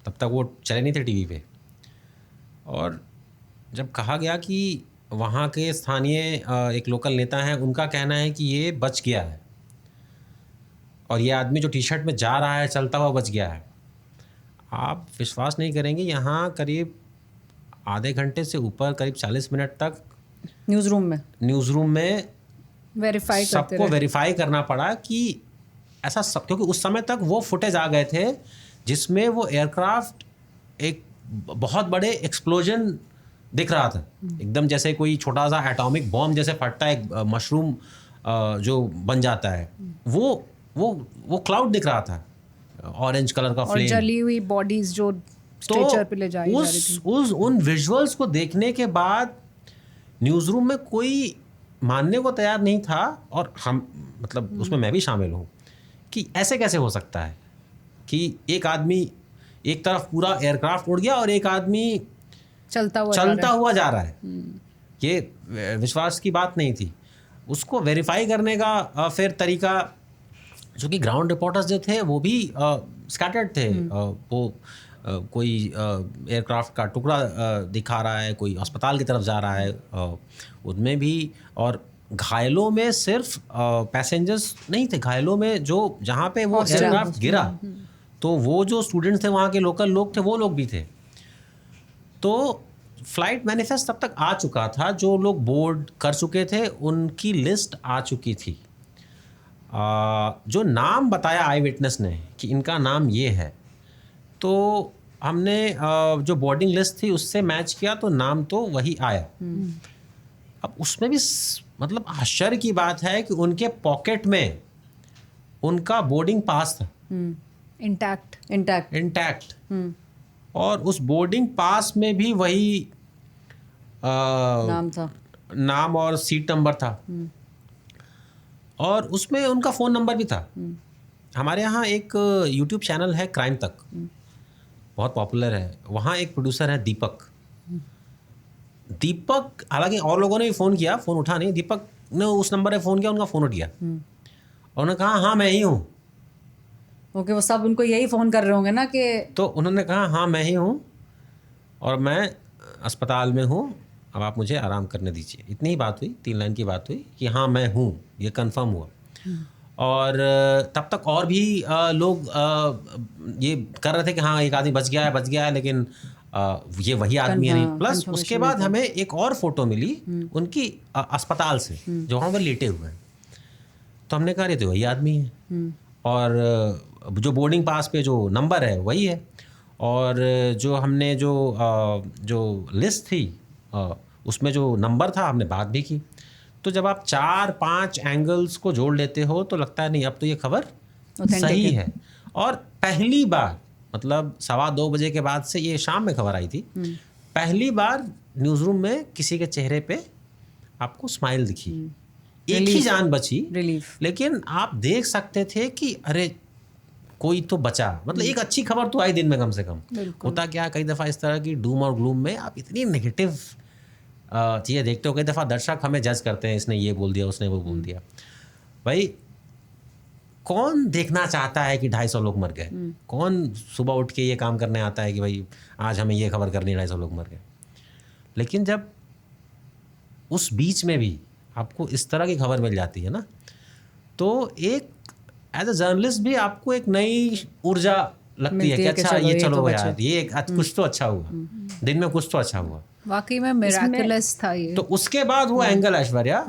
तब तक वो चले नहीं थे टीवी पे, और जब कहा गया कि वहाँ के स्थानीय एक लोकल नेता हैं, उनका कहना है कि ये बच गया है और ये आदमी जो टी शर्ट में जा रहा है चलता हुआ बच गया है। आप विश्वास नहीं करेंगे, यहाँ करीब आधे घंटे से ऊपर, करीब 40 मिनट तक न्यूज़ रूम में सबको वेरीफाई करना पड़ा कि ऐसा सब, क्योंकि उस समय तक वो फुटेज आ गए थे जिसमें वो एयरक्राफ्ट एक बहुत बड़े एक्सप्लोजन दिख रहा था, एकदम जैसे कोई छोटा सा एटॉमिक बॉम्ब जैसे फटता है, एक मशरूम जो बन जाता है, वो क्लाउड दिख रहा था, ऑरेंज कलर का फ्लेम, और जली हुई बॉडीज जो स्ट्रेचर पे ले जाई जा रही थी। उन विजुअल्स को देखने के बाद न्यूज़ रूम में कोई मानने को तैयार नहीं था, और हम मतलब उसमें मैं भी शामिल हूँ, कि ऐसे कैसे हो सकता है कि एक आदमी एक तरफ पूरा एयरक्राफ्ट उड़ गया और एक आदमी चलता हुआ जा रहा है। ये विश्वास की बात नहीं थी। उसको वेरीफाई करने का फिर तरीका, जो कि ग्राउंड रिपोर्टर्स जो थे वो भी स्कैटर्ड थे। वो कोई एयरक्राफ्ट का टुकड़ा दिखा रहा है, कोई अस्पताल की तरफ जा रहा है, उनमें भी। और घायलों में सिर्फ पैसेंजर्स नहीं थे, घायलों में जो जहाँ पे वो एयरक्राफ्ट गिरा, तो वो जो स्टूडेंट्स थे, वहाँ के लोकल लोग थे, वो लोग भी थे। तो फ्लाइट मैनिफेस्ट तब तक आ चुका था, जो लोग बोर्ड कर चुके थे उनकी लिस्ट आ चुकी थी। जो नाम बताया आई विटनेस ने कि इनका नाम ये है, तो हमने जो बोर्डिंग लिस्ट थी उससे मैच किया, तो नाम तो वही आया। अब उसमें भी मतलब आश्चर्य की बात है कि उनके पॉकेट में उनका बोर्डिंग पास था, इंटैक्ट। और उस बोर्डिंग पास में भी वही नाम और सीट नंबर था, और उसमें उनका फ़ोन नंबर भी था। हमारे यहाँ एक यूट्यूब चैनल है क्राइम तक, बहुत पॉपुलर है। वहाँ एक प्रोड्यूसर है दीपक। हालांकि और लोगों ने भी फ़ोन किया, फ़ोन उठा नहीं। दीपक ने उस नंबर पे फ़ोन किया, उनका फ़ोन उठ गया, और उन्होंने कहा हाँ मैं ही हूँ। ओके, वो सब उनको यही फ़ोन कर रहे होंगे ना कि, तो उन्होंने कहा हाँ मैं ही हूँ और मैं अस्पताल में हूँ, अब आप मुझे आराम करने दीजिए। इतनी ही बात हुई, 3 लाइन की बात हुई कि हाँ मैं हूँ, ये कंफर्म हुआ। और तब तक और भी लोग ये कर रहे थे कि हाँ एक आदमी बच गया है, लेकिन ये वही आदमी है नहीं। प्लस उसके बाद हमें एक और फोटो मिली उनकी अस्पताल से, जो वहाँ पर लेटे हुए हैं। तो हमने कहा तो वही आदमी है, और जो बोर्डिंग पास पे जो नंबर है वही है, और जो हमने जो लिस्ट थी उसमें जो नंबर था, हमने बात भी की। तो जब आप 4-5 एंगल्स को जोड़ लेते हो तो लगता है नहीं अब तो ये खबर सही है। और पहली बार, मतलब 2:15 बजे के बाद से, ये शाम में खबर आई थी, पहली बार न्यूज़ रूम में किसी के चेहरे पे आपको स्माइल दिखी। एक ही जान बची, लेकिन आप देख सकते थे कि अरे कोई तो बचा। मतलब एक अच्छी खबर तो आई दिन में कम से कम। होता क्या, कई दफ़ा इस तरह की डूम और ग्लूम में आप इतनी नेगेटिव चीज़ें देखते हो, कई दफ़ा दर्शक हमें जज करते हैं, इसने ये बोल दिया, उसने वो बोल दिया। भाई कौन देखना चाहता है कि 250 लोग मर गए? कौन सुबह उठ के ये काम करने आता है कि भाई आज हमें ये खबर करनी है 250 लोग मर गए? लेकिन जब उस बीच में भी आपको इस तरह की खबर मिल जाती है ना, तो एक एज अ जर्नलिस्ट भी आपको एक नई ऊर्जा लगती है कि अच्छा ये चलो यार, ये कुछ तो अच्छा हुआ, दिन में कुछ तो अच्छा हुआ। वाकई में मिराकुलस था ये। तो उसके बाद वो एंगल ऐश्वर्या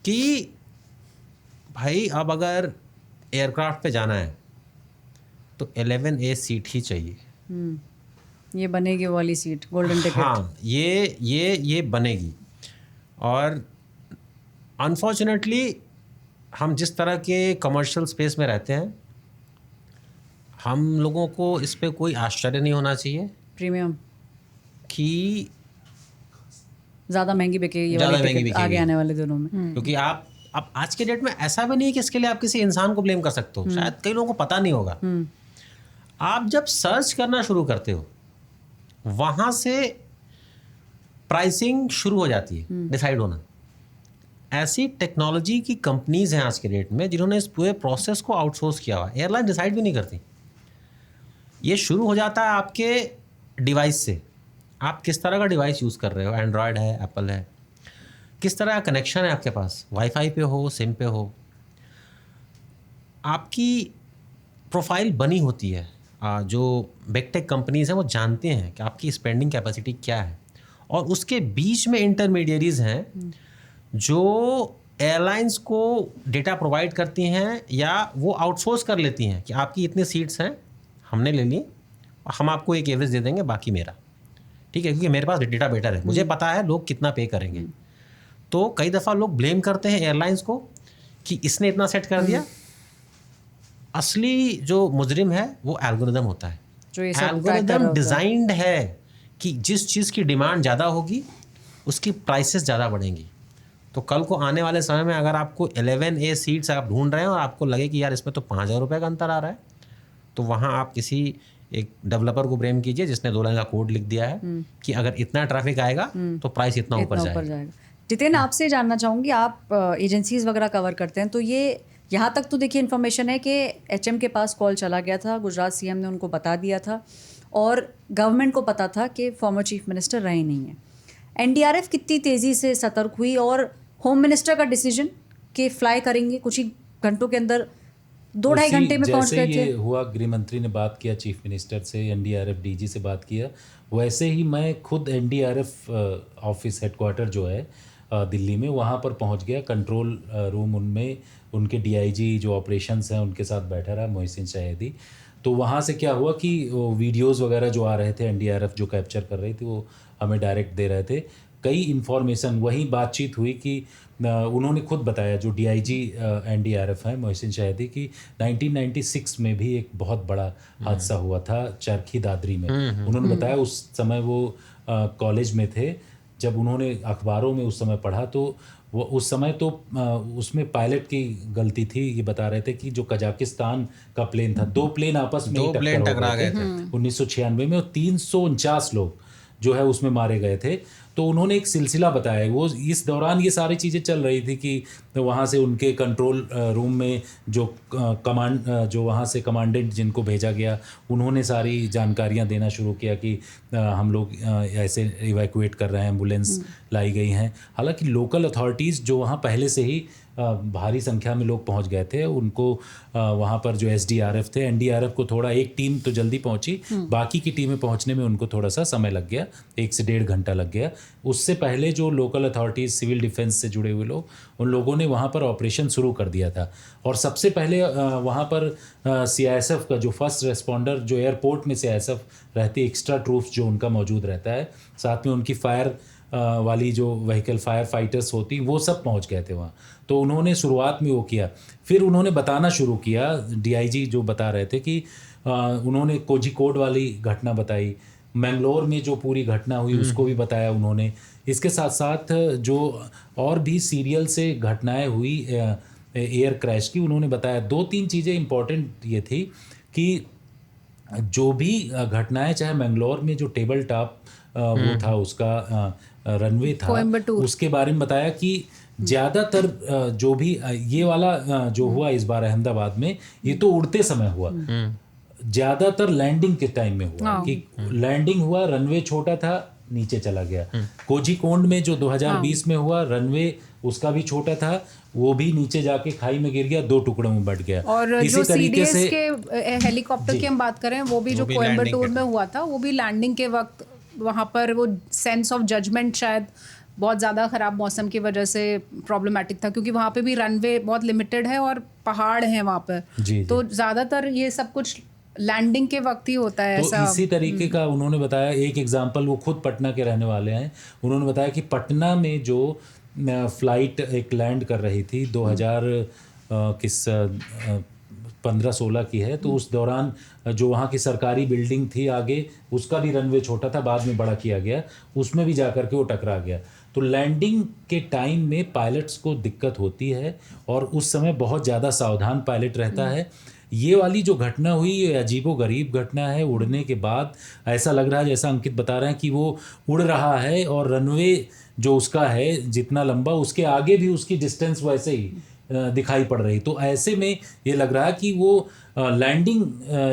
कि भाई अब अगर एयरक्राफ्ट पे जाना है तो 11A सीट ही चाहिए। ये बनेगी वाली सीट, गोल्डन टिकट। हाँ, ये बनेगी। और अनफॉर्चुनेटली हम जिस तरह के कमर्शियल स्पेस में रहते हैं, हम लोगों को इस पे कोई आश्चर्य नहीं होना चाहिए प्रीमियम कि ज़्यादा महंगी बिकेगी ये वाली टिकट आगे आने वाले दिनों में। क्योंकि आप अब आज के डेट में ऐसा भी नहीं है कि इसके लिए आप किसी इंसान को ब्लेम कर सकते हो। शायद कई लोगों को पता नहीं होगा। आप जब सर्च करना शुरू करते हो, वहाँ से प्राइसिंग शुरू हो जाती है डिसाइड होना। ऐसी टेक्नोलॉजी की कंपनीज हैं आज के डेट में जिन्होंने इस पूरे प्रोसेस को आउटसोर्स किया हुआ। एयरलाइन डिसाइड भी नहीं करती। ये शुरू हो जाता है आपके डिवाइस से। आप किस तरह का डिवाइस यूज़ कर रहे हो, एंड्रॉयड है, एप्पल है, किस तरह का कनेक्शन है आपके पास, वाईफाई पे हो, सिम पे हो, आपकी प्रोफाइल बनी होती है। जो बिग टेक कंपनीज हैं वो जानते हैं कि आपकी स्पेंडिंग कैपेसिटी क्या है, और उसके बीच में इंटरमीडियरीज हैं जो एयरलाइंस को डेटा प्रोवाइड करती हैं या वो आउटसोर्स कर लेती हैं कि आपकी इतनी सीट्स हैं, हमने ले ली, हम आपको एक एवरेज दे देंगे, बाकी मेरा, ठीक है, क्योंकि मेरे पास डेटा बेटर है, मुझे पता है लोग कितना पे करेंगे। तो कई दफ़ा लोग ब्लेम करते हैं एयरलाइंस को कि इसने इतना सेट कर दिया। असली जो मुजरिम है वो एल्गोरिदम होता है। जो ये सब track कर रहा एल्गोरिदम होता है। डिजाइंड है कि जिस चीज़ की डिमांड ज़्यादा होगी उसकी प्राइसेस ज़्यादा बढ़ेंगी। तो कल को आने वाले समय में अगर आपको 11A सीट्स आप ढूंढ रहे हैं और आपको लगे कि यार इसमें तो 5,000 रुपये का अंतर आ रहा है, तो वहाँ आप किसी एक डेवलपर को ब्लेम कीजिए जिसने 2 लाइन का कोड लिख दिया है कि अगर इतना ट्रैफिक आएगा तो प्राइस इतना ऊपर जाएगा। जितेन, आपसे जानना चाहूँगी, आप एजेंसीज वगैरह कवर करते हैं, तो ये यहाँ तक तो देखिए इन्फॉर्मेशन है कि HM के पास कॉल चला गया था, गुजरात CM ने उनको बता दिया था और गवर्नमेंट को पता था कि फॉर्मर चीफ मिनिस्टर रहे नहीं हैं। NDRF कितनी तेज़ी से सतर्क हुई और होम मिनिस्टर का डिसीजन कि फ्लाई करेंगे कुछ ही घंटों के अंदर 2-2.5 घंटे में पहुंच गए थे। जैसे ये हुआ, गृह मंत्री ने बात किया चीफ मिनिस्टर से, NDRF DG से बात किया, वैसे ही मैं खुद NDRF ऑफिस हेडक्वार्टर जो है दिल्ली में, वहाँ पर पहुँच गया। कंट्रोल रूम उनमें उनके DIG जो ऑपरेशंस हैं उनके साथ बैठा रहा, मोहसिन शाहिदी। तो वहाँ से क्या हुआ कि वीडियोज़ वगैरह जो आ रहे थे NDRF जो कैप्चर कर रही थी वो हमें डायरेक्ट दे रहे थे। कई इन्फॉर्मेशन, वही बातचीत हुई कि उन्होंने खुद बताया, जो DIG NDRF हैं मोहसिन शाहिदी, की 1996 में भी एक बहुत बड़ा हादसा हुआ था चरखी दादरी में। उन्होंने बताया उस समय वो कॉलेज में थे, जब उन्होंने अखबारों में उस समय पढ़ा तो वो उस समय तो उसमें पायलट की गलती थी। ये बता रहे थे कि जो कजाकिस्तान का प्लेन था, 2 प्लेन आपस में ही टकरा गए थे 1996 में, और 349 लोग जो है उसमें मारे गए थे। तो उन्होंने एक सिलसिला बताया, वो इस दौरान ये सारी चीज़ें चल रही थी कि वहाँ से उनके कंट्रोल रूम में जो जो वहाँ से कमांडेंट जिनको भेजा गया, उन्होंने सारी जानकारियाँ देना शुरू किया कि हम लोग ऐसे इवैक्यूएट कर रहे हैं, एम्बुलेंस लाई गई हैं। हालांकि लोकल अथॉरिटीज़ जो वहाँ पहले से ही भारी संख्या में लोग पहुंच गए थे, उनको वहाँ पर जो SDRF थे, NDRF को थोड़ा, एक टीम तो जल्दी पहुंची, बाकी की टीमें पहुंचने में उनको थोड़ा सा समय लग गया, 1 से 1.5 घंटा लग गया। उससे पहले जो लोकल अथॉरिटीज़, सिविल डिफेंस से जुड़े हुए लोग, उन लोगों ने वहाँ पर ऑपरेशन शुरू कर दिया था। और सबसे पहले वहाँ पर CISF का जो फर्स्ट रेस्पॉन्डर, जो एयरपोर्ट में CISF रहती, एक्स्ट्रा ट्रूप्स जो उनका मौजूद रहता है, साथ में उनकी फायर वाली जो व्हीकल, फायर फाइटर्स होती, वो सब पहुंच गए थे वहाँ। तो उन्होंने शुरुआत में वो किया, फिर उन्होंने बताना शुरू किया, DIG जो बता रहे थे कि उन्होंने कोझिकोड वाली घटना बताई, मैंगलोर में जो पूरी घटना हुई उसको भी बताया उन्होंने। इसके साथ साथ जो और भी सीरियल से घटनाएं हुई एयर क्रैश की, उन्होंने बताया। 2-3 चीज़ें इंपॉर्टेंट ये थी कि जो भी घटनाएं, चाहे मैंगलोर में जो टेबल टॉप वो था, उसका रनवे था, उसके बारे में बताया कि ज़्यादातर जो भी ये वाला जो हुआ इस बार अहमदाबाद में, ये तो उड़ते समय हुआ, ज़्यादातर लैंडिंग के टाइम में हुआ कि लैंडिंग हुआ, रनवे छोटा था, नीचे चला गया। कोझिकोड में जो 2020 में हुआ, रनवे उसका भी छोटा था, वो भी नीचे जाके खाई में गिर गया, 2 टुकड़ों में बट गया। और जो CDS के हेलीकॉप्टर की हम बात करें, वो भी जो कोयम्बटूर में हुआ था, वो भी लैंडिंग के वक्त वहाँ पर वो सेंस ऑफ जजमेंट शायद बहुत ज़्यादा ख़राब मौसम की वजह से प्रॉब्लमेटिक था, क्योंकि वहाँ पे भी रनवे बहुत लिमिटेड है और पहाड़ हैं वहाँ पर, तो ज़्यादातर ये सब कुछ लैंडिंग के वक्त ही होता है। तो ऐसा इसी तरीके का उन्होंने बताया। एक एग्जांपल, वो खुद पटना के रहने वाले हैं, उन्होंने बताया कि पटना में जो फ्लाइट एक लैंड कर रही थी 2015-16 की है, तो उस दौरान जो वहाँ की सरकारी बिल्डिंग थी आगे, उसका भी रनवे छोटा था, बाद में बड़ा किया गया, उसमें भी जाकर के वो टकरा गया। तो लैंडिंग के टाइम में पायलट्स को दिक्कत होती है और उस समय बहुत ज़्यादा सावधान पायलट रहता है। ये वाली जो घटना हुई, ये अजीबोगरीब घटना है। उड़ने के बाद ऐसा लग रहा है, जैसा अंकित बता रहे हैं, कि वो उड़ रहा है और रनवे जो उसका है जितना लंबा, उसके आगे भी उसकी डिस्टेंस वैसे ही दिखाई पड़ रही। तो ऐसे में ये लग रहा है कि वो लैंडिंग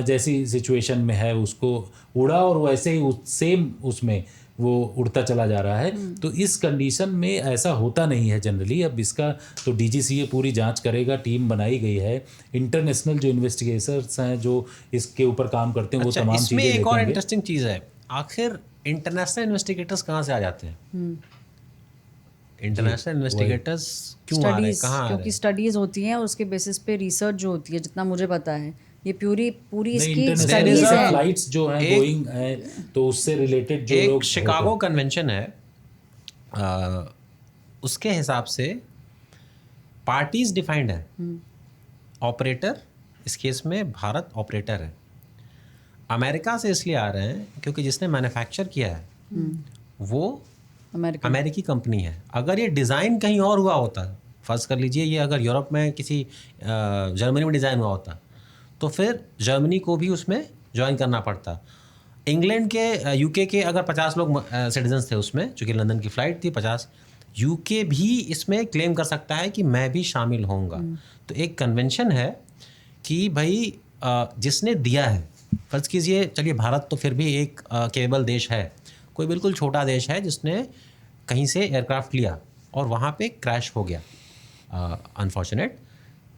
जैसी सिचुएशन में है, उसको उड़ा और वैसे ही सेम उसमें वो उड़ता चला जा रहा है। तो इस कंडीशन में ऐसा होता नहीं है जनरली। अब इसका तो DGCA पूरी जांच करेगा, टीम बनाई गई है, इंटरनेशनल जो इन्वेस्टिगेटर्स हैं जो इसके ऊपर काम करते हैं, वो तमाम चीज़ें इसमें एक और देखेंगे। इंटरेस्टिंग चीज़ है, आखिर इंटरनेशनल इन्वेस्टिगेटर्स कहाँ से आ जाते हैं? इंटरनेशनल इन्वेस्टिगेटर्स क्यों आ रहे हैं, कहाँ आ रहे क्योंकि हैं? स्टडीज होती हैं और उसके बेसिस पे रिसर्च जो होती है, जितना मुझे पता है, ये पूरी इसकी इंटरनेशनल स्टडीज है। फ्लाइट्स जो हैं गोइंग है, तो उससे रिलेटेड जो एक लोग शिकागो कन्वेंशन है, उसके हिसाब से पार्टीज डिफाइंड है। ऑपरेटर, इस केस में भारत ऑपरेटर है। अमेरिका से इसलिए आ रहे हैं क्योंकि जिसने मैन्युफैक्चर किया है वो अमेरिकी कंपनी है। अगर ये डिज़ाइन कहीं और हुआ होता, फर्ज कर लीजिए ये अगर यूरोप में किसी जर्मनी में डिज़ाइन हुआ होता तो फिर जर्मनी को भी उसमें ज्वाइन करना पड़ता। इंग्लैंड के यूके के अगर 50 लोग सिटीजन्स थे उसमें, चूँकि लंदन की फ़्लाइट थी 50, यूके भी इसमें क्लेम कर सकता है कि मैं भी शामिल होऊंगा। तो एक कन्वेंशन है कि भाई जिसने दिया है, फ़र्ज़ कीजिए चलिए भारत तो फिर भी एक केबल देश है, कोई बिल्कुल छोटा देश है जिसने कहीं से एयरक्राफ्ट लिया और वहाँ पे क्रैश हो गया अनफॉर्चुनेट,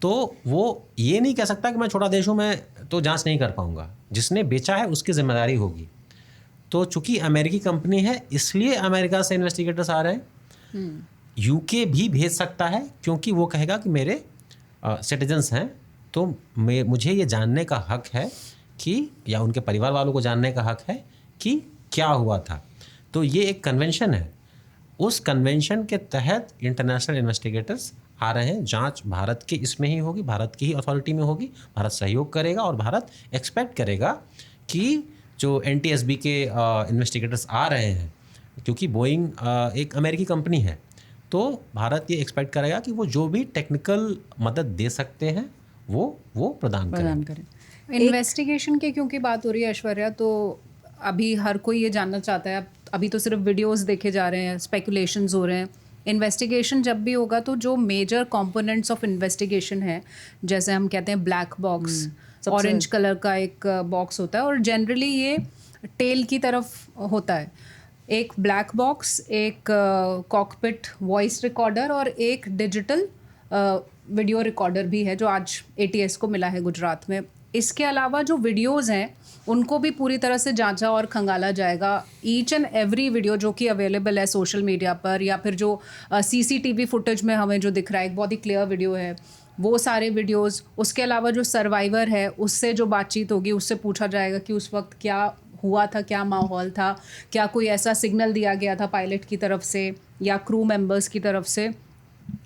तो वो ये नहीं कह सकता कि मैं छोटा देश हूँ मैं तो जांच नहीं कर पाऊँगा। जिसने बेचा है उसकी ज़िम्मेदारी होगी। तो चूँकि अमेरिकी कंपनी है इसलिए अमेरिका से इन्वेस्टिगेटर्स आ रहे हैं। यूके भी भेज सकता है क्योंकि वो कहेगा कि मेरे सिटीजन्स हैं तो मुझे ये जानने का हक है कि, या उनके परिवार वालों को जानने का हक है कि क्या हुआ था। तो ये एक कन्वेंशन है, उस कन्वेंशन के तहत इंटरनेशनल इन्वेस्टिगेटर्स आ रहे हैं। जांच भारत के इसमें ही होगी, भारत की ही अथॉरिटी में होगी, भारत सहयोग करेगा और भारत एक्सपेक्ट करेगा कि जो NTSB के इन्वेस्टिगेटर्स आ रहे हैं, क्योंकि बोइंग एक अमेरिकी कंपनी है, तो भारत ये एक्सपेक्ट करेगा कि वो जो भी टेक्निकल मदद दे सकते हैं वो प्रदान करें। इन्वेस्टिगेशन की क्योंकि बात हो रही है ऐश्वर्या, तो अभी हर कोई ये जानना चाहता है, अभी तो सिर्फ वीडियोस देखे जा रहे हैं, स्पेकुलेशंस हो रहे हैं। इन्वेस्टिगेशन जब भी होगा तो जो मेजर कंपोनेंट्स ऑफ इन्वेस्टिगेशन है, जैसे हम कहते हैं ब्लैक बॉक्स, ऑरेंज कलर का एक बॉक्स होता है और जनरली ये टेल की तरफ होता है। एक ब्लैक बॉक्स, एक कॉकपिट वॉइस रिकॉर्डर और एक डिजिटल वीडियो रिकॉर्डर भी है जो आज ATS को मिला है गुजरात में। इसके अलावा जो वीडियोज़ हैं उनको भी पूरी तरह से जांचा और खंगाला जाएगा। ईच एंड एवरी वीडियो जो कि अवेलेबल है सोशल मीडिया पर या फिर जो CCTV फुटेज में हमें जो दिख रहा है, एक बहुत ही क्लियर वीडियो है, वो सारे वीडियोस। उसके अलावा जो सर्वाइवर है उससे जो बातचीत होगी उससे पूछा जाएगा कि उस वक्त क्या हुआ था, क्या माहौल था, क्या कोई ऐसा सिग्नल दिया गया था पायलट की तरफ से या क्रू मेंबर्स की तरफ से।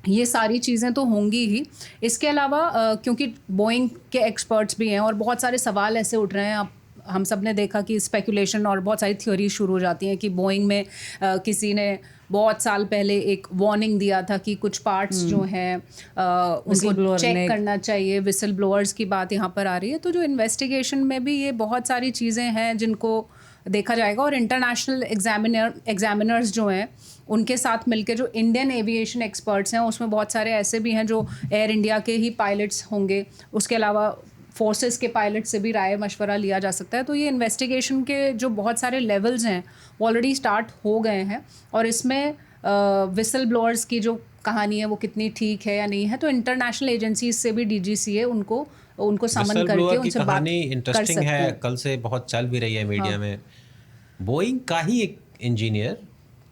ये सारी चीज़ें तो होंगी ही। इसके अलावा क्योंकि बोइंग के एक्सपर्ट्स भी हैं और बहुत सारे सवाल ऐसे उठ रहे हैं, आप हम सब ने देखा कि स्पेकुलेशन और बहुत सारी थ्योरी शुरू हो जाती हैं कि बोइंग में किसी ने बहुत साल पहले एक वार्निंग दिया था कि कुछ पार्ट्स जो हैं उनको चेक करना चाहिए। विसल ब्लोअर्स की बात यहाँ पर आ रही है। तो जो इन्वेस्टिगेशन में भी ये बहुत सारी चीज़ें हैं जिनको देखा जाएगा और इंटरनेशनल एग्जामिनर्स जो हैं उनके साथ मिलकर जो इंडियन एविएशन एक्सपर्ट्स हैं उसमें बहुत सारे ऐसे भी हैं जो एयर इंडिया के ही पायलट्स होंगे। उसके अलावा फोर्सेस के पायलट से भी राय मशवरा लिया जा सकता है। तो ये इन्वेस्टिगेशन के जो बहुत सारे लेवल्स हैं वो ऑलरेडी स्टार्ट हो गए हैं और इसमें विसल ब्लोअर्स की जो कहानी है वो कितनी ठीक है या नहीं है, तो इंटरनेशनल एजेंसीज से भी DGCA उनको समन करके उनसे बात कहानी इंटरेस्टिंग है, कल से बहुत चल भी रही है मीडिया में। बोइंग का ही एक इंजीनियर,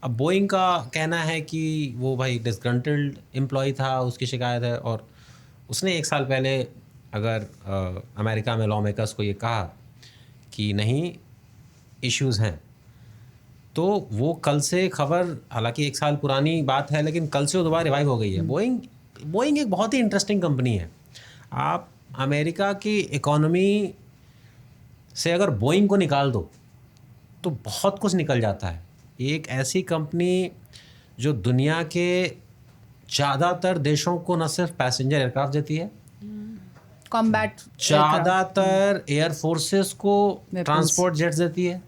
अब बोइंग का कहना है कि वो भाई डिसग्रंटल्ड एम्प्लॉय था, उसकी शिकायत है और उसने 1 साल पहले अगर अमेरिका में लॉ मेकर्स को ये कहा कि नहीं इश्यूज़ हैं, तो वो कल से खबर, हालांकि 1 साल पुरानी बात है लेकिन कल से वो दोबारा रिवाइव हो गई है। बोइंग एक बहुत ही इंटरेस्टिंग कंपनी है। आप अमेरिका की इकोनॉमी से अगर बोइंग को निकाल दो तो बहुत कुछ निकल जाता है। एक ऐसी कंपनी जो दुनिया के ज़्यादातर देशों को न सिर्फ पैसेंजर एयरक्राफ्ट देती है, कॉम्बैट ज़्यादातर एयर फोर्सेस को ट्रांसपोर्ट जेट्स देती है,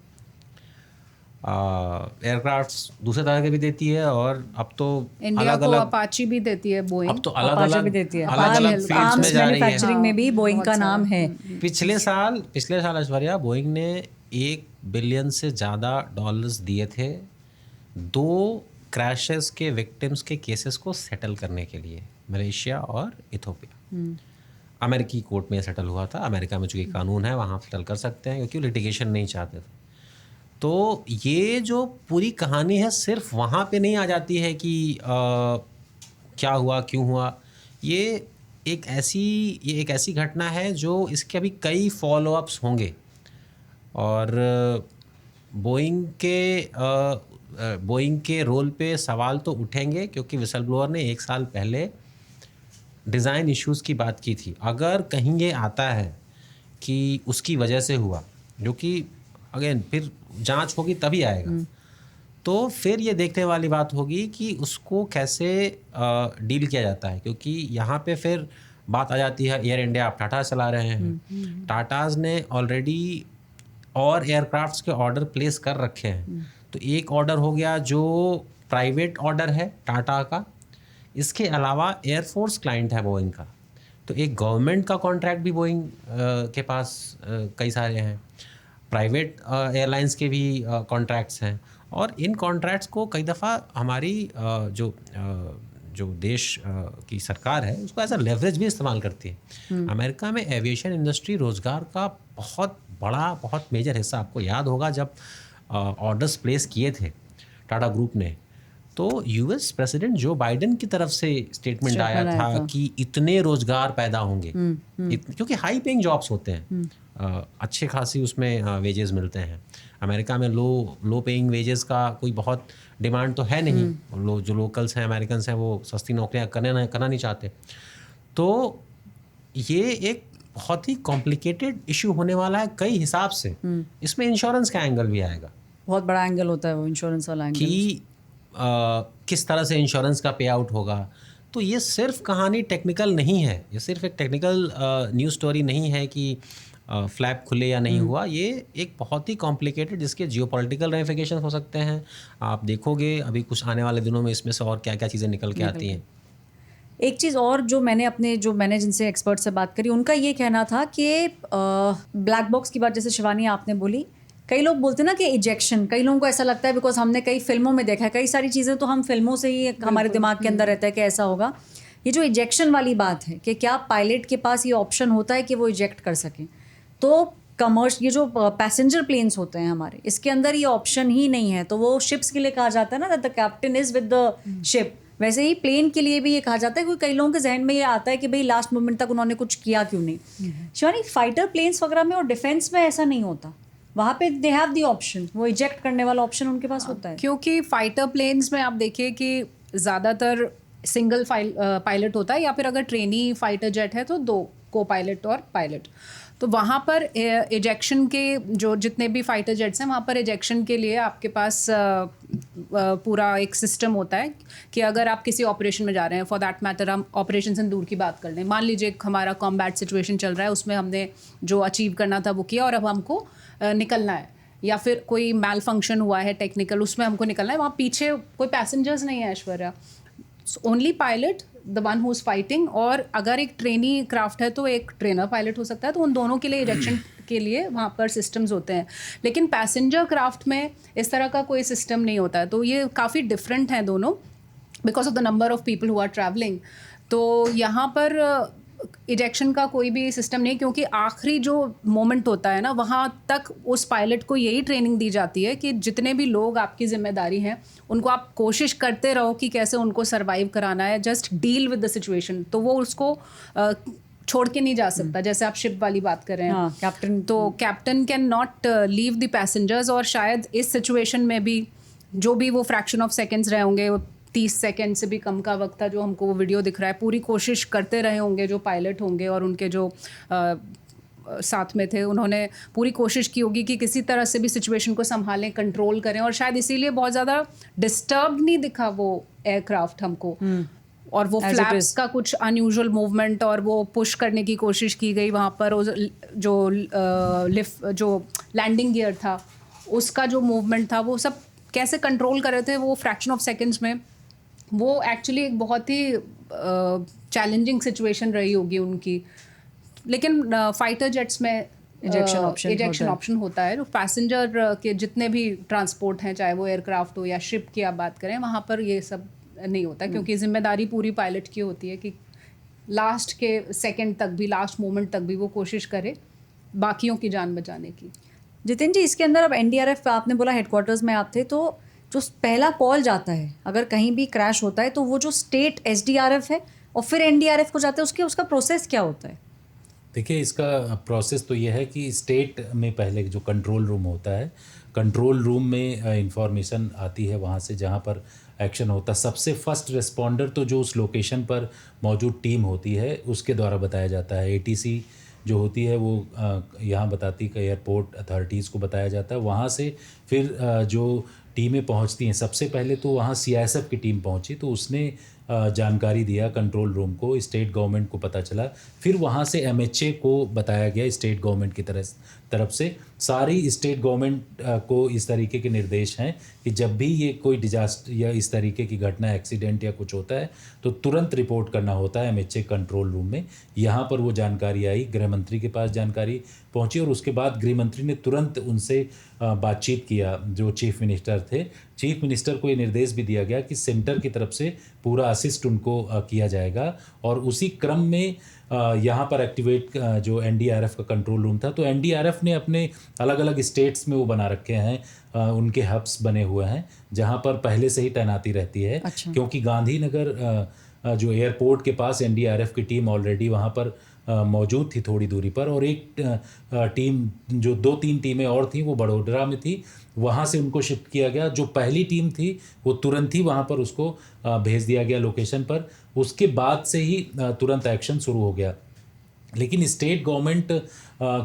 एयरक्राफ्ट्स दूसरे तरह के भी देती है और अब तो इंडिया को अपाची भी देती है बोइंग, अब तो अलग-अलग देती है, अलग-अलग फील्ड्स में जा रही है। मैन्युफैक्चरिंग में भी बोइंग का नाम है। पिछले साल ऐश्वर्या बोइंग ने $1 बिलियन से ज़्यादा डॉलर्स दिए थे 2 क्रैशेस के विक्टिम्स के केसेस को सेटल करने के लिए, मलेशिया और इथोपिया। अमेरिकी कोर्ट में सेटल हुआ था। अमेरिका में चूँकि कानून है वहाँ सेटल कर सकते हैं क्योंकि लिटिगेशन नहीं चाहते थे। तो ये जो पूरी कहानी है सिर्फ वहाँ पे नहीं आ जाती है कि क्या हुआ क्यों हुआ। ये एक ऐसी घटना है जो इसके अभी कई फॉलोअप्स होंगे और बोइंग के रोल पे सवाल तो उठेंगे क्योंकि विसल ब्लोअर ने 1 साल पहले डिज़ाइन इश्यूज़ की बात की थी। अगर कहीं ये आता है कि उसकी वजह से हुआ जो कि अगेन फिर जांच होगी तभी आएगा। तो फिर ये देखने वाली बात होगी कि उसको कैसे डील किया जाता है, क्योंकि यहाँ पे फिर बात आ जाती है एयर इंडिया, आप टाटा चला रहे हैं, टाटाज ने ऑलरेडी और एयरक्राफ्ट्स के ऑर्डर प्लेस कर रखे हैं। तो एक ऑर्डर हो गया जो प्राइवेट ऑर्डर है टाटा का, इसके अलावा एयरफोर्स क्लाइंट है बोइंग का, तो एक गवर्नमेंट का कॉन्ट्रैक्ट भी बोइंग के पास कई सारे हैं, प्राइवेट एयरलाइंस के भी कॉन्ट्रैक्ट्स हैं। और इन कॉन्ट्रैक्ट्स को कई दफ़ा हमारी जो देश की सरकार है उसको एज अ लेवरेज भी इस्तेमाल करती है। अमेरिका में एविएशन इंडस्ट्री रोज़गार का बहुत बड़ा, बहुत मेजर हिस्सा, आपको याद होगा जब ऑर्डर्स प्लेस किए थे टाटा ग्रुप ने, तो यूएस प्रेसिडेंट जो बाइडेन की तरफ से स्टेटमेंट आया था कि इतने रोज़गार पैदा होंगे, क्योंकि हाई पेइंग जॉब्स होते हैं, अच्छे खासी उसमें वेजेस मिलते हैं। अमेरिका में लो पेइंग वेजेस का कोई बहुत डिमांड तो है नहीं, जो लोकल्स हैं, अमेरिकन्स हैं, वो सस्ती नौकरियां करना नहीं चाहते। तो ये एक बहुत ही कॉम्प्लिकेटेड इशू होने वाला है कई हिसाब से। इसमें इंश्योरेंस का एंगल भी आएगा, बहुत बड़ा एंगल होता है वो इंश्योरेंस वाला एंगल, कि किस तरह से इंश्योरेंस का पे आउट होगा। तो ये सिर्फ कहानी टेक्निकल नहीं है, ये सिर्फ एक टेक्निकल न्यूज़ स्टोरी नहीं है कि फ्लैप खुले या नहीं हुआ। ये एक बहुत ही कॉम्प्लिकेटेड, जिसके जियोपॉलिटिकल रेमिफिकेशंस हो सकते हैं। आप देखोगे अभी कुछ आने वाले दिनों में इसमें से और क्या क्या चीज़ें निकल के आती हैं। एक चीज़ और जो मैंने जिनसे एक्सपर्ट से बात करी, उनका ये कहना था कि ब्लैक बॉक्स की बात जैसे शिवानी आपने बोली, कई लोग बोलते हैं ना कि इजेक्शन, कई लोगों को ऐसा लगता है बिकॉज हमने कई फिल्मों में देखा है, कई सारी चीज़ें तो हम फिल्मों से ही हमारे दिमाग के अंदर रहता है कि ऐसा होगा। ये जो इजेक्शन वाली बात है कि क्या पायलट के पास ये ऑप्शन होता है कि वो इजेक्ट कर सकें, तो ये जो पैसेंजर प्लेन्स होते हैं हमारे, इसके अंदर ये ऑप्शन ही नहीं है। तो वो शिप्स के लिए कहा जाता है ना, the captain is with the ship, वैसे ही प्लेन के लिए भी ये कहा जाता है, क्योंकि कई लोगों के जहन में ये आता है कि भाई लास्ट मोमेंट तक उन्होंने कुछ किया क्यों नहीं। शिवानी, फाइटर प्लेन्स वगैरह में और डिफेंस में ऐसा नहीं होता, वहाँ पे दे हैव द ऑप्शन, वो इजेक्ट करने वाला ऑप्शन उनके पास होता है। क्योंकि फाइटर प्लेन्स में आप देखिए कि ज़्यादातर सिंगल पायलट होता है, या फिर अगर ट्रेनी फाइटर जेट है तो 2 को पायलट और पायलट। तो वहाँ पर इजेक्शन के जो जितने भी फाइटर जेट्स हैं, वहाँ पर इजेक्शन के लिए आपके पास पूरा एक सिस्टम होता है कि अगर आप किसी ऑपरेशन में जा रहे हैं, फॉर दैट मैटर हम ऑपरेशन से दूर की बात कर लें, मान लीजिए हमारा कॉम्बैट सिचुएशन चल रहा है, उसमें हमने जो अचीव करना था वो किया और अब हमको निकलना है, या फिर कोई मैल फंक्शन हुआ है टेक्निकल, उसमें हमको निकलना है, वहाँ पीछे कोई पैसेंजर्स नहीं है Aishwarya, only pilot the one who is fighting. और अगर एक ट्रेनी क्राफ्ट है तो एक ट्रेनर पायलट हो सकता है, तो उन दोनों के लिए इजेक्शन के लिए वहाँ पर सिस्टम्स होते हैं। लेकिन पैसेंजर क्राफ्ट में इस तरह का कोई सिस्टम नहीं होता है, तो ये काफ़ी डिफरेंट हैं दोनों, because of the number of people who are travelling. तो यहाँ पर इजेक्शन का कोई भी सिस्टम नहीं, क्योंकि आखिरी जो मोमेंट होता है ना, वहाँ तक उस पायलट को यही ट्रेनिंग दी जाती है कि जितने भी लोग आपकी जिम्मेदारी हैं उनको आप कोशिश करते रहो कि कैसे उनको सर्वाइव कराना है, just deal with the situation. तो वो उसको छोड़ के नहीं जा सकता, जैसे आप शिप वाली बात कर रहे हैं, कैप्टन, तो captain can not leave the passengers. और शायद इस सिचुएशन में भी जो भी वो फ्रैक्शन ऑफ सेकेंड्स रहे होंगे, 30 सेकेंड से भी कम का वक्त था जो हमको वो वीडियो दिख रहा है, पूरी कोशिश करते रहे होंगे जो पायलट होंगे और उनके जो साथ में थे, उन्होंने पूरी कोशिश की होगी कि किसी तरह से भी सिचुएशन को संभालें, कंट्रोल करें। और शायद इसीलिए बहुत ज़्यादा डिस्टर्ब नहीं दिखा वो एयरक्राफ्ट हमको, और वो फ्लैप्स का कुछ अनयूजुअल मूवमेंट और वो पुश करने की कोशिश की गई वहाँ पर, जो लैंडिंग गियर था उसका जो मूवमेंट था, वो सब कैसे कंट्रोल कर रहे थे वो फ्रैक्शन ऑफ सेकेंड्स में। वो एक्चुअली एक बहुत ही चैलेंजिंग सिचुएशन रही होगी उनकी। लेकिन फाइटर जेट्स में इजेक्शन ऑप्शन होता है। जो पैसेंजर के जितने भी ट्रांसपोर्ट हैं, चाहे वो एयरक्राफ्ट हो या शिप की आप बात करें, वहाँ पर ये सब नहीं होता, क्योंकि जिम्मेदारी पूरी पायलट की होती है कि लास्ट के सेकंड तक भी, लास्ट मोमेंट तक भी वो कोशिश करे बाकियों की जान बचाने की। जितिन जी, इसके अंदर अब एनडीआरएफ, आपने बोला हेडक्वार्टर्स में आप थे, तो जो पहला कॉल जाता है अगर कहीं भी क्रैश होता है, तो वो जो स्टेट एसडीआरएफ है और फिर एनडीआरएफ को जाते हैं, उसका प्रोसेस क्या होता है? देखिए, इसका प्रोसेस तो ये है कि स्टेट में पहले जो कंट्रोल रूम होता है, कंट्रोल रूम में इंफॉर्मेशन आती है वहाँ से जहाँ पर एक्शन होता है। सबसे फर्स्ट रिस्पॉन्डर तो जो उस लोकेशन पर मौजूद टीम होती है उसके द्वारा बताया जाता है। एटीसी जो होती है वो यहाँ बताती है, एयरपोर्ट अथॉरिटीज़ को बताया जाता है। वहाँ से फिर जो टीमें पहुँचती हैं, सबसे पहले तो वहाँ CISF की टीम पहुँची, तो उसने जानकारी दिया कंट्रोल रूम को, स्टेट गवर्नमेंट को पता चला। फिर वहाँ से MHA को बताया गया स्टेट गवर्नमेंट की तरफ से। सारी स्टेट गवर्नमेंट को इस तरीके के निर्देश हैं कि जब भी ये कोई डिजास्टर या इस तरीके की घटना, एक्सीडेंट या कुछ होता है तो तुरंत रिपोर्ट करना होता है MHA कंट्रोल रूम में। यहाँ पर वो जानकारी आई, गृह मंत्री के पास जानकारी पहुँची और उसके बाद गृह मंत्री ने तुरंत उनसे बातचीत किया, जो चीफ मिनिस्टर थे। चीफ मिनिस्टर को ये निर्देश भी दिया गया कि सेंटर की तरफ से पूरा असिस्ट उनको किया जाएगा। और उसी क्रम में यहाँ पर एक्टिवेट जो NDRF का कंट्रोल रूम था, तो NDRF ने अपने अलग अलग स्टेट्स में वो बना रखे हैं, उनके हब्स बने हुए हैं जहाँ पर पहले से ही तैनाती रहती है। अच्छा। क्योंकि गांधीनगर जो एयरपोर्ट के पास NDRF की टीम ऑलरेडी वहाँ पर मौजूद थी थोड़ी दूरी पर, और एक टीम, जो 2-3 टीमें और थीं, वो बड़ोदरा में थी, वहाँ से उनको शिफ्ट किया गया। जो पहली टीम थी वो तुरंत ही वहाँ पर उसको भेज दिया गया लोकेशन पर। उसके बाद से ही तुरंत एक्शन शुरू हो गया। लेकिन स्टेट गवर्नमेंट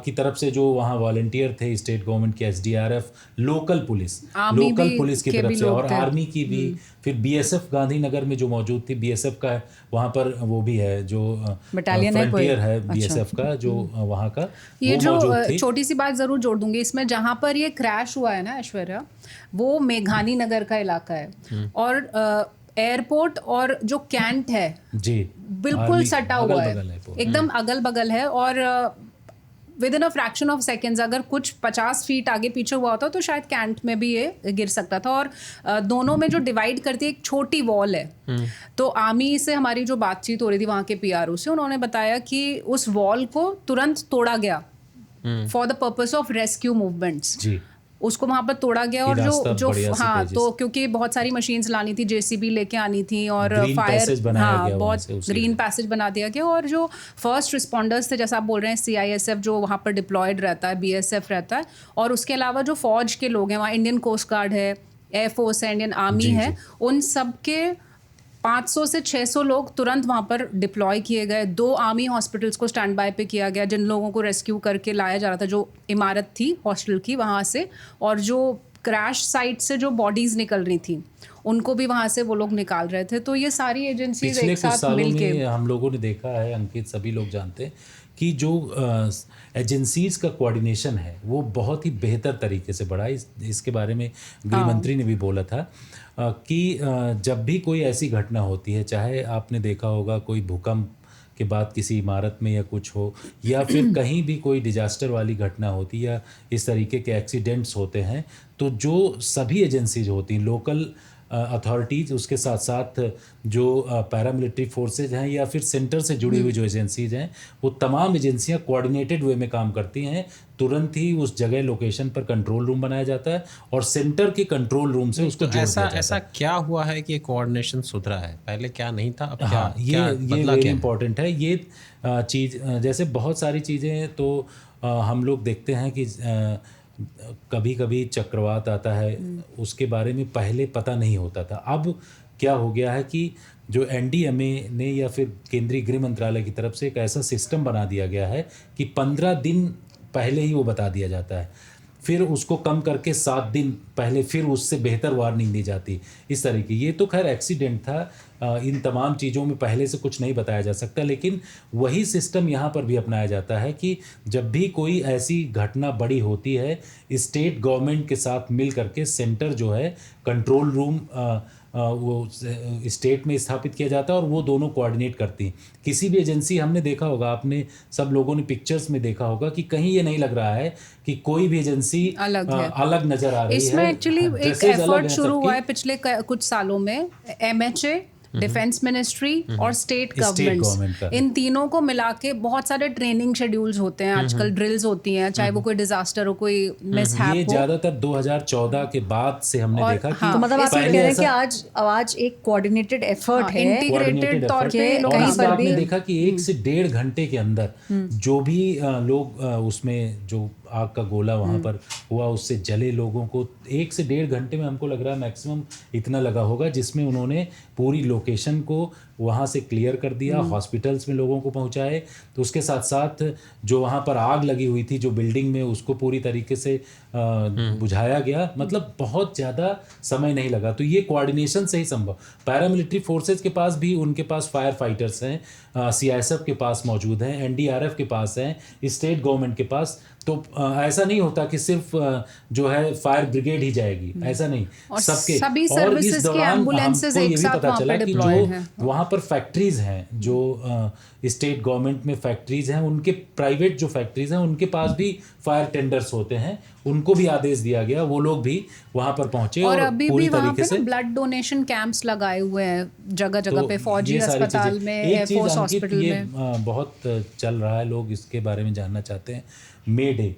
की तरफ से जो वहाँ वॉलंटियर थे, स्टेट गवर्नमेंट के SDRF, लोकल पुलिस की तरफ से और आर्मी की भी, फिर BSF गांधीनगर में जो मौजूद थी, BSF का वहाँ पर वो भी है जो फ्रंटियर है BSF का, जो वहाँ का ये जो छोटी सी बात ज़रूर जोड़ दूंगी इसमें, जहाँ पर ये क्रैश हुआ है ना ऐश्वर्या, वो मेघानी नगर का इलाका है और एयरपोर्ट और जो कैंट है जी बिल्कुल सटा हुआ है, एकदम अगल बगल है। और with in a fraction of seconds अगर कुछ 50 फीट आगे पीछे हुआ होता तो शायद कैंट में भी ये गिर सकता था। और दोनों में जो डिवाइड करती है एक छोटी वॉल है। तो आर्मी से हमारी जो बातचीत हो रही थी वहाँ के PRO से, उन्होंने बताया कि उस वॉल को तुरंत तोड़ा गया for the purpose of rescue movements. जी, उसको वहाँ पर तोड़ा गया और जो हाँ, तो क्योंकि बहुत सारी मशीन्स लानी थी, JCB लेके आनी थी और फायर, हाँ, बहुत ग्रीन पैसेज बना दिया गया। और जो फर्स्ट रिस्पॉन्डर्स थे, जैसा आप बोल रहे हैं, CISF जो वहाँ पर डिप्लॉयड रहता है, BSF रहता है, और उसके अलावा जो फौज के लोग हैं वहाँ, इंडियन कोस्ट गार्ड है, एयरफोर्स है, इंडियन आर्मी है, उन सब के 500 से 600 लोग तुरंत वहाँ पर डिप्लॉय किए गए। 2 आर्मी हॉस्पिटल्स को स्टैंड बाय पे किया गया, जिन लोगों को रेस्क्यू करके लाया जा रहा था, जो इमारत थी हॉस्टल की वहाँ से, और जो क्रैश साइट से जो बॉडीज़ निकल रही थी उनको भी वहाँ से वो लोग निकाल रहे थे। तो ये सारी एजेंसीज एक साथ मिलके, हम लोगों ने देखा है, अंकित, सभी लोग जानते हैं कि जो एजेंसीज का कोऑर्डिनेशन है वो बहुत ही बेहतर तरीके से बढ़ा। इसके बारे में गृह मंत्री ने भी बोला था कि जब भी कोई ऐसी घटना होती है, चाहे आपने देखा होगा कोई भूकंप के बाद किसी इमारत में या कुछ हो, या फिर कहीं भी कोई डिजास्टर वाली घटना होती या इस तरीके के एक्सीडेंट्स होते हैं, तो जो सभी एजेंसीज होती हैं, लोकल अथॉरिटीज़, उसके साथ साथ जो पैरामिलिट्री फोर्सेज हैं या फिर सेंटर से जुड़ी हुई जो एजेंसीज हैं, वो तमाम एजेंसियां कोऑर्डिनेटेड वे में काम करती हैं। तुरंत ही उस जगह लोकेशन पर कंट्रोल रूम बनाया जाता है और सेंटर के कंट्रोल रूम से उसको जोड़ दिया जाता है। ऐसा क्या हुआ है कि कोऑर्डिनेशन सुधरा है? पहले क्या नहीं था, अब क्या? हाँ, ये वेरी इंपॉर्टेंट है ये चीज़। जैसे बहुत सारी चीज़ें तो हम लोग देखते हैं कि कभी कभी चक्रवात आता है, उसके बारे में पहले पता नहीं होता था। अब क्या हो गया है कि जो NDMA ने या फिर केंद्रीय गृह मंत्रालय की तरफ से एक ऐसा सिस्टम बना दिया गया है कि 15 दिन पहले ही वो बता दिया जाता है, फिर उसको कम करके 7 दिन पहले फिर उससे बेहतर वार्निंग दी जाती। इस तरीके, ये तो खैर एक्सीडेंट था, इन तमाम चीज़ों में पहले से कुछ नहीं बताया जा सकता, लेकिन वही सिस्टम यहाँ पर भी अपनाया जाता है कि जब भी कोई ऐसी घटना बड़ी होती है, स्टेट गवर्नमेंट के साथ मिल करके सेंटर जो है कंट्रोल रूम वो स्टेट में स्थापित किया जाता है और वो दोनों कोऑर्डिनेट करती हैं। किसी भी एजेंसी, हमने देखा होगा, आपने सब लोगों ने पिक्चर्स में देखा होगा कि कहीं ये नहीं लग रहा है कि कोई भी एजेंसी अलग नजर आ रही है। इसमें एक्चुअली एक एफर्ट शुरू हुआ है पिछले कुछ सालों में, MHA, डिफेंस मिनिस्ट्री और स्टेट गवर्नमेंट, इन तीनों को मिला के बहुत सारे ट्रेनिंग शेड्यूल्स होते हैं आजकल, ड्रिल्स होती हैं, चाहे वो कोई डिजास्टर हो, कोई मिसहैप हो। ये ज्यादातर 2014 के बाद से हमने देखा कि तो मतलब आप ये कह रहे हैं कि आज एक कोऑर्डिनेटेड एफर्ट है, इंटीग्रेटेड तौर पे कहीं पर आपने देखा कि 1 से 1.5 घंटे के अंदर जो भी लोग उसमें जो आग का गोला वहाँ पर हुआ, उससे जले लोगों को 1 से 1.5 घंटे में, हमको लग रहा है मैक्सिमम इतना लगा होगा, जिसमें उन्होंने पूरी लोकेशन को वहाँ से क्लियर कर दिया, हॉस्पिटल्स में लोगों को पहुँचाए। तो उसके साथ साथ जो वहाँ पर आग लगी हुई थी जो बिल्डिंग में, उसको पूरी तरीके से बुझाया गया। मतलब बहुत ज़्यादा समय नहीं लगा। तो ये कोऑर्डिनेशन से ही संभव। पैरामिलिट्री फोर्सेस के पास भी, उनके पास फायर फाइटर्स हैं, CISF के पास मौजूद हैं, NDRF के पास हैं, स्टेट गवर्नमेंट के पास। तो ऐसा नहीं होता कि सिर्फ जो है फायर ब्रिगेड ही जाएगी, ऐसा नहीं, और सबके। सभी और सर्विसेज इस के दौरान एम्बुलेंसेस हमको ये एक भी साथ पता वहाँ चला पे कि डिप्लॉयड जो हैं। वहाँ पर फैक्ट्रीज हैं, जो स्टेट गवर्नमेंट में फैक्ट्रीज हैं, उनके प्राइवेट जो फैक्ट्रीज हैं उनके पास भी फायर टेंडर्स होते हैं। उनको भी आदेश दिया गया, वो लोग भी वहाँ पर पहुँचे और और अभी पूरी भी वहाँ तरीके पे से। ना ब्लड डोनेशन कैंप्स लगाए हुए हैं जगह जगह तो पे, फौजी ये सारी अस्पताल चीज़ें। में, एक चीज़ एयरफोर्स अंकित, हॉस्पिटल ये में। बहुत चल रहा है, लोग इसके बारे में जानना चाहते हैं, मे डे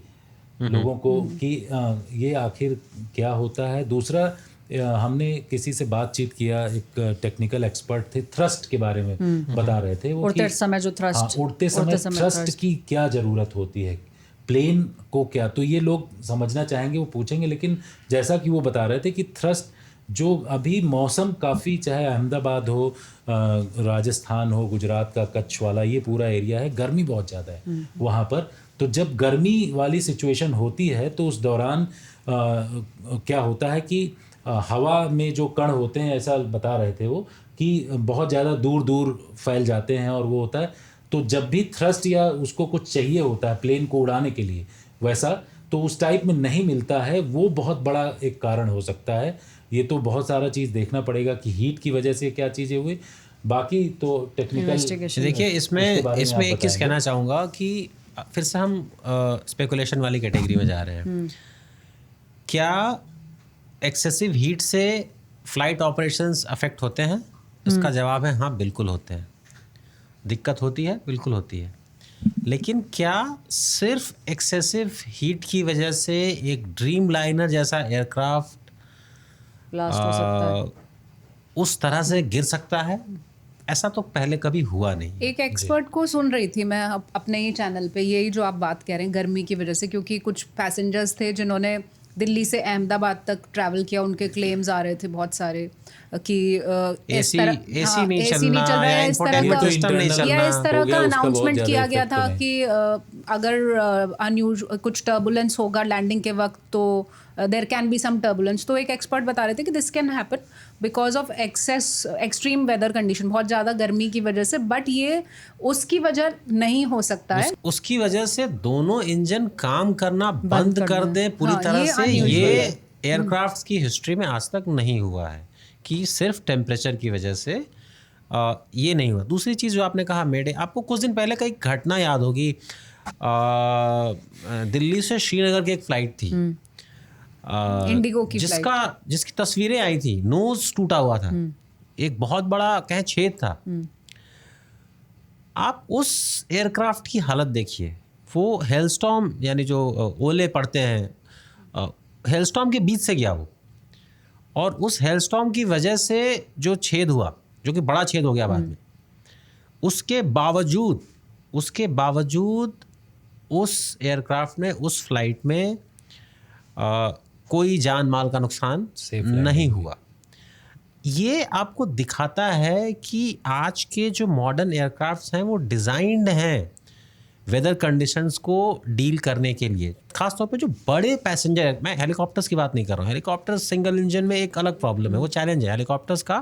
लोगों को कि ये आखिर क्या होता है। दूसरा, हमने किसी से बातचीत किया, एक टेक्निकल एक्सपर्ट थे, थ्रस्ट के बारे में बता रहे थे वो उड़ते कि समय जो थ्रस्ट, उड़ते समय थ्रस्ट की क्या ज़रूरत होती है, प्लेन को क्या। तो ये लोग समझना चाहेंगे, वो पूछेंगे। लेकिन जैसा कि वो बता रहे थे कि थ्रस्ट जो अभी मौसम काफ़ी, चाहे अहमदाबाद हो, राजस्थान हो, गुजरात का कच्छ वाला ये पूरा एरिया है, गर्मी बहुत ज़्यादा है वहाँ पर। तो जब गर्मी वाली सिचुएशन होती है तो उस दौरान क्या होता है कि हवा में जो कण होते हैं, ऐसा बता रहे थे वो, कि बहुत ज़्यादा दूर दूर फैल जाते हैं और वो होता है। तो जब भी थ्रस्ट या उसको कुछ चाहिए होता है प्लेन को उड़ाने के लिए वैसा, तो उस टाइप में नहीं मिलता है। वो बहुत बड़ा एक कारण हो सकता है। ये तो बहुत सारा चीज़ देखना पड़ेगा कि हीट की वजह से क्या चीज़ें हुई। बाकी तो टेक्निकल देखिए, इसमें एक चीज़ कहना चाहूँगा कि फिर से हम स्पेकुलेशन वाली कैटेगरी में जा रहे हैं। क्या एक्सेसिव हीट से फ्लाइट ऑपरेशंस अफेक्ट होते हैं? इसका जवाब है हाँ, बिल्कुल होते हैं। दिक्कत होती है, बिल्कुल होती है। लेकिन क्या सिर्फ एक्सेसिव हीट की वजह से एक ड्रीम लाइनर जैसा एयरक्राफ्ट ब्लास्ट हो सकता है? उस तरह से गिर सकता है? ऐसा तो पहले कभी हुआ नहीं। एक एक्सपर्ट को सुन रही थी मैं अपने ही चैनल पे, यही जो आप बात कह रहे हैं गर्मी की वजह से, क्योंकि कुछ पैसेंजर्स थे जिन्होंने दिल्ली से अहमदाबाद तक ट्रैवल किया, उनके क्लेम्स आ रहे थे बहुत सारे कि एसी नहीं चल रहा है, इस तरह का सिस्टम नहीं चल या रहा, इस तरह हो गया, का उसका बहुत अनाउंसमेंट ज़्यादा किया गया इफेक्ट था तो कि अगर कुछ टर्बुलेंस होगा लैंडिंग के वक्त तो there can be some turbulence. तो एक एक्सपर्ट बता रहे थे कि this can happen because of extreme weather condition, बहुत ज़्यादा गर्मी की वजह से, बट ये उसकी वजह नहीं हो सकता है। उसकी वजह से दोनों इंजन काम करना बंद कर दें पूरी तरह से। ये एयरक्राफ्ट्स की हिस्ट्री में आज तक नहीं हुआ है कि सिर्फ टेम्परेचर की वजह से ये नहीं हुआ। दूसरी चीज़ जो आपने कहा मेडे, आपको कुछ दिन पहले का एक घटना याद होगी, दिल्ली से श्रीनगर की एक फ़्लाइट थी, इंडिगो की जिसकी तस्वीरें आई थी, नोज टूटा हुआ था, एक बहुत बड़ा कहें छेद था। आप उस एयरक्राफ्ट की हालत देखिए, वो हेलस्टॉर्म यानी जो ओले पड़ते हैं, हेलस्टॉर्म के बीच से गया वो, और उस हेलस्टॉर्म की वजह से जो छेद हुआ, जो कि बड़ा छेद हो गया बाद में, उसके बावजूद उस एयरक्राफ्ट में, उस फ्लाइट में कोई जान माल का नुकसान नहीं हुआ। ये आपको दिखाता है कि आज के जो मॉडर्न एयरक्राफ्ट्स हैं वो डिज़ाइंड हैं वेदर कंडीशंस को डील करने के लिए। खासतौर पे जो बड़े पैसेंजर, मैं हेलीकॉप्टर्स की बात नहीं कर रहा हूँ, हेलीकॉप्टर्स सिंगल इंजन में एक अलग प्रॉब्लम है, वो चैलेंज है। हेलीकॉप्टर्स का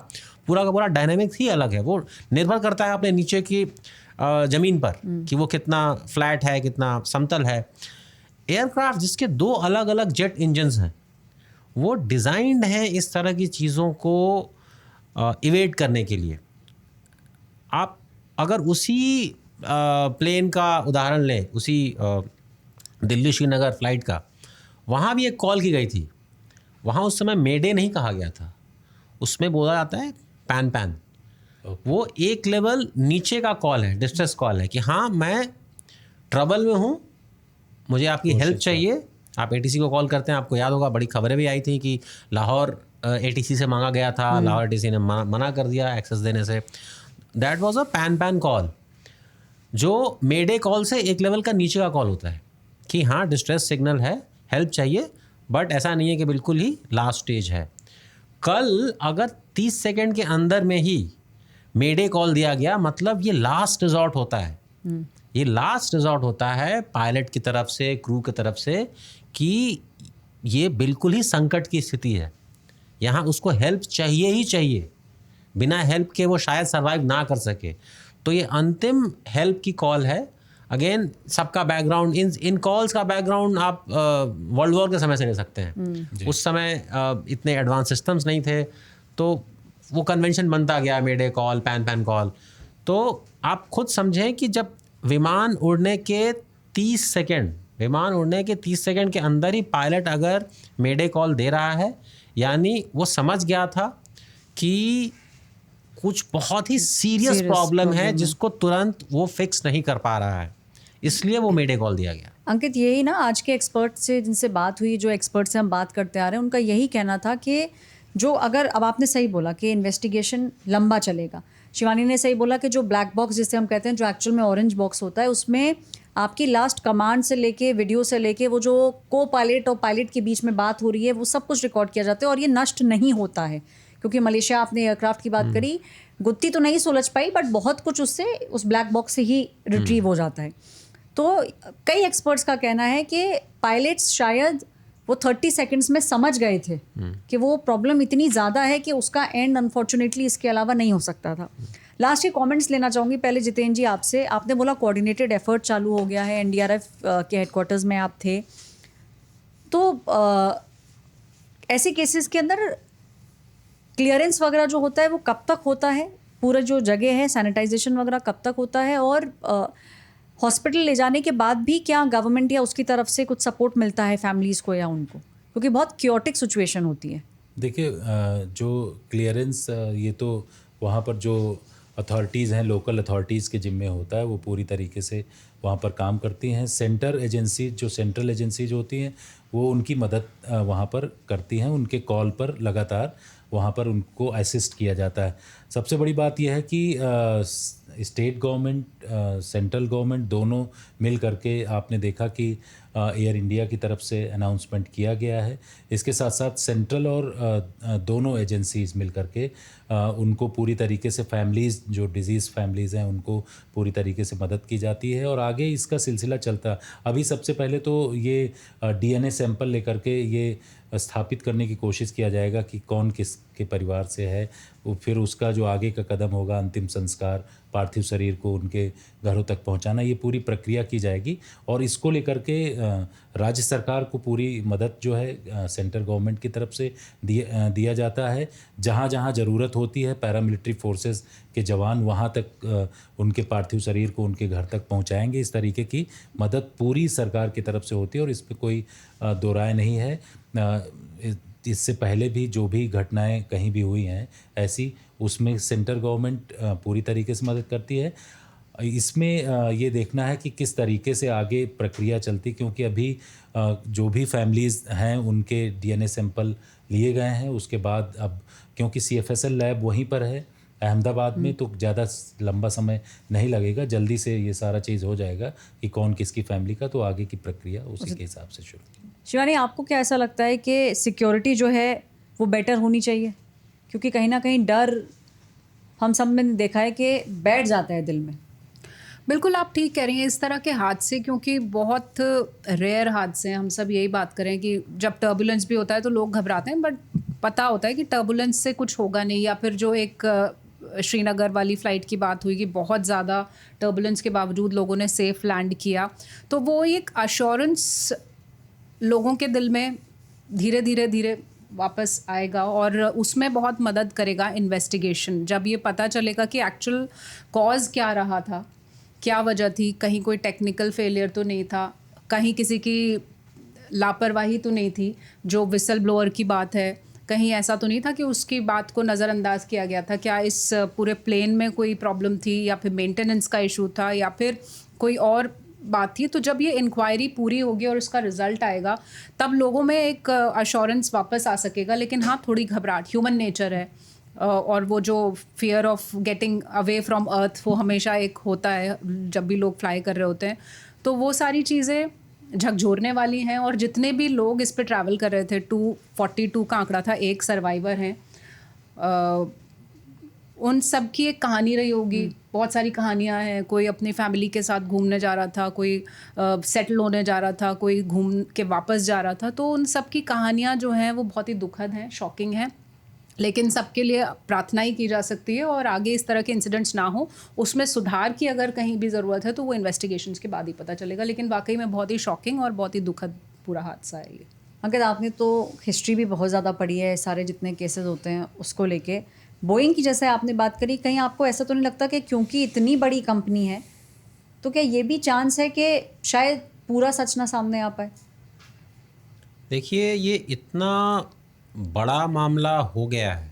पूरा डायनामिक्स ही अलग है, वो निर्भर करता है अपने नीचे की ज़मीन पर कि वो कितना फ्लैट है, कितना समतल है। एयरक्राफ्ट जिसके दो अलग अलग जेट इंजन्स हैं, वो डिज़ाइंड हैं इस तरह की चीज़ों को इवेट करने के लिए। आप अगर उसी प्लेन का उदाहरण लें, उसी दिल्ली श्रीनगर फ़्लाइट का, वहाँ भी एक कॉल की गई थी। वहाँ उस समय मेडे नहीं कहा गया था, उसमें बोला जाता है पैन। वो एक लेवल नीचे का कॉल है, डिस्ट्रेस कॉल है कि हाँ मैं ट्रबल में हूँ, मुझे आपकी हेल्प चाहिए। आप ATC को कॉल करते हैं, आपको याद होगा बड़ी खबरें भी आई थी कि लाहौर ATC से मांगा गया था, लाहौर ATC ने मना कर दिया एक्सेस देने से। That was a pan call, जो मेडे कॉल से एक लेवल का नीचे का कॉल होता है कि हाँ डिस्ट्रेस सिग्नल है, हेल्प चाहिए, बट ऐसा नहीं है कि बिल्कुल ही लास्ट स्टेज है। कल अगर 30 सेकेंड के अंदर में ही मेडे कॉल दिया गया, मतलब ये लास्ट रिजॉर्ट होता है। ये लास्ट रिजॉर्ट होता है पायलट की तरफ से, क्रू की तरफ से, कि ये बिल्कुल ही संकट की स्थिति है, यहाँ उसको हेल्प चाहिए ही चाहिए, बिना हेल्प के वो शायद सर्वाइव ना कर सके। तो ये अंतिम हेल्प की कॉल है। अगेन सबका बैकग्राउंड, इन कॉल्स का बैकग्राउंड आप वर्ल्ड वॉर के समय से ले सकते हैं। उस समय इतने एडवांस सिस्टम्स नहीं थे, तो वो कन्वेंशन बनता गया, मेडे कॉल, पैन कॉल। तो आप खुद समझें कि जब विमान उड़ने के 30 सेकंड के अंदर ही पायलट अगर मेडे कॉल दे रहा है, यानी वो समझ गया था कि कुछ बहुत ही सीरियस प्रॉब्लम है जिसको तुरंत वो फिक्स नहीं कर पा रहा है, इसलिए वो मेडे कॉल दिया गया। अंकित, यही ना आज के एक्सपर्ट से जिनसे बात हुई, जो एक्सपर्ट से हम बात करते आ रहे हैं, उनका यही कहना था कि जो अगर, अब आपने सही बोला कि इन्वेस्टिगेशन लंबा चलेगा, शिवानी ने सही बोला कि जो ब्लैक बॉक्स जिसे हम कहते हैं, जो एक्चुअल में ऑरेंज बॉक्स होता है, उसमें आपकी लास्ट कमांड से लेके, वीडियो से लेके, वो जो को पायलट और पायलट के बीच में बात हो रही है, वो सब कुछ रिकॉर्ड किया जाता है और ये नष्ट नहीं होता है। क्योंकि मलेशिया, आपने एयरक्राफ्ट की बात करी, गुत्ती तो नहीं सुलझ पाई, बट बहुत कुछ उससे, उस ब्लैक बॉक्स से ही रिट्रीव हो जाता है। तो कई एक्सपर्ट्स का कहना है कि पायलट्स शायद वो 30 सेकंड्स में समझ गए थे कि वो प्रॉब्लम इतनी ज़्यादा है कि उसका एंड अनफॉर्चुनेटली इसके अलावा नहीं हो सकता था। लास्ट के कमेंट्स लेना चाहूँगी। पहले जितेंद्र जी, आपसे, आपने बोला कोऑर्डिनेटेड एफर्ट चालू हो गया है, एनडीआरएफ के हेडक्वार्टर्स में आप थे, तो ऐसे केसेस के अंदर क्लियरेंस वगैरह जो होता है वो कब तक होता है, पूरा जो जगह है सैनिटाइजेशन वगैरह कब तक होता है, और हॉस्पिटल ले जाने के बाद भी क्या गवर्नमेंट या उसकी तरफ से कुछ सपोर्ट मिलता है फैमिलीज़ को या उनको, क्योंकि बहुत क्योटिक सिचुएशन होती है। देखिए, जो क्लियरेंस, ये तो वहाँ पर जो अथॉरिटीज़ हैं, लोकल अथॉरिटीज़ के जिम्मे होता है, वो पूरी तरीके से वहाँ पर काम करती हैं। सेंट्रल एजेंसीज होती हैं, वो उनकी मदद वहाँ पर करती हैं, उनके कॉल पर लगातार वहाँ पर उनको असिस्ट किया जाता है। सबसे बड़ी बात यह है कि स्टेट गवर्नमेंट, सेंट्रल गवर्नमेंट दोनों मिल करके, आपने देखा कि एयर इंडिया की तरफ से अनाउंसमेंट किया गया है। इसके साथ साथ सेंट्रल और दोनों एजेंसीज मिल करके उनको पूरी तरीके से फैमिलीज़, जो डिजीज़ फैमिलीज़ हैं, उनको पूरी तरीके से मदद की जाती है और आगे इसका सिलसिला चलता। अभी सबसे पहले तो ये डीएनए सैंपल लेकर के ये स्थापित करने की कोशिश किया जाएगा कि कौन किसके परिवार से है। वो फिर उसका जो आगे का कदम होगा, अंतिम संस्कार, पार्थिव शरीर को उनके घरों तक पहुंचाना, ये पूरी प्रक्रिया की जाएगी। और इसको लेकर के राज्य सरकार को पूरी मदद जो है सेंट्रल गवर्नमेंट की तरफ से दिया जाता है। जहां जहां ज़रूरत होती है, पैरामिलिट्री फोर्सेस के जवान वहां तक उनके पार्थिव शरीर को उनके घर तक पहुंचाएंगे। इस तरीके की मदद पूरी सरकार की तरफ से होती है और इस पर कोई दो राय नहीं है। इससे पहले भी जो भी घटनाएं कहीं भी हुई हैं ऐसी, उसमें सेंट्रल गवर्नमेंट पूरी तरीके से मदद करती है। इसमें ये देखना है कि किस तरीके से आगे प्रक्रिया चलती, क्योंकि अभी जो भी फैमिलीज़ हैं उनके डीएनए सैंपल लिए गए हैं। उसके बाद अब क्योंकि सीएफएसएल लैब वहीं पर है अहमदाबाद में, तो ज़्यादा लंबा समय नहीं लगेगा, जल्दी से ये सारा चीज़ हो जाएगा कि कौन किसकी फैमिली का, तो आगे की प्रक्रिया उसी के हिसाब से शुरू। शिवानी, आपको क्या ऐसा लगता है कि सिक्योरिटी जो है वो बेटर होनी चाहिए? क्योंकि कहीं ना कहीं डर हम सब में देखा है कि बैठ जाता है दिल में। बिल्कुल, आप ठीक कह रही हैं। इस तरह के हादसे क्योंकि बहुत रेयर हादसे हैं, हम सब यही बात करें कि जब टर्बुलेंस भी होता है तो लोग घबराते हैं, बट पता होता है कि टर्बुलेंस से कुछ होगा नहीं। या फिर जो एक श्रीनगर वाली फ़्लाइट की बात हुई कि बहुत ज़्यादा टर्बुलेंस के बावजूद लोगों ने सेफ़ लैंड किया, तो वो एक अश्योरेंस लोगों के दिल में धीरे धीरे वापस आएगा और उसमें बहुत मदद करेगा इन्वेस्टिगेशन। जब ये पता चलेगा कि एक्चुअल कॉज क्या रहा था, क्या वजह थी, कहीं कोई टेक्निकल फेलियर तो नहीं था, कहीं किसी की लापरवाही तो नहीं थी, जो विसल ब्लोअर की बात है, कहीं ऐसा तो नहीं था कि उसकी बात को नज़रअंदाज किया गया था, क्या इस पूरे प्लेन में कोई प्रॉब्लम थी या फिर मेंटेनेंस का इशू था या फिर कोई और बात थी। तो जब ये इंक्वायरी पूरी होगी और उसका रिजल्ट आएगा, तब लोगों में एक अश्योरेंस वापस आ सकेगा। लेकिन हाँ, थोड़ी घबराहट ह्यूमन नेचर है और वो जो fear of getting away from earth, वो हमेशा एक होता है जब भी लोग फ्लाई कर रहे होते हैं। तो वो सारी चीज़ें झकझोरने वाली हैं। और जितने भी लोग इस पे ट्रैवल कर रहे थे, 242 का आंकड़ा था, एक सर्वाइवर हैं। उन सब की एक कहानी रही होगी। बहुत सारी कहानियां हैं, कोई अपनी फैमिली के साथ घूमने जा रहा था, कोई सेटल होने जा रहा था, कोई घूम के वापस जा रहा था। तो उन सब की कहानियां जो हैं वो बहुत ही दुखद हैं, शॉकिंग हैं, लेकिन सबके लिए प्रार्थना ही की जा सकती है और आगे इस तरह के इंसिडेंट्स ना हो। उसमें सुधार की अगर कहीं भी ज़रूरत है तो वो इन्वेस्टिगेशंस के बाद ही पता चलेगा, लेकिन वाकई में बहुत ही शॉकिंग और बहुत ही दुखद पूरा हादसा है ये। अंकित, आपने तो हिस्ट्री भी बहुत ज़्यादा पढ़ी है, सारे जितने केसेस होते हैं उसको लेके। बोइंग की जैसे आपने बात करी, कहीं आपको ऐसा तो नहीं लगता कि क्योंकि इतनी बड़ी कंपनी है तो क्या ये भी चांस है कि शायद पूरा सच ना सामने आ पाए? देखिए, ये इतना बड़ा मामला हो गया है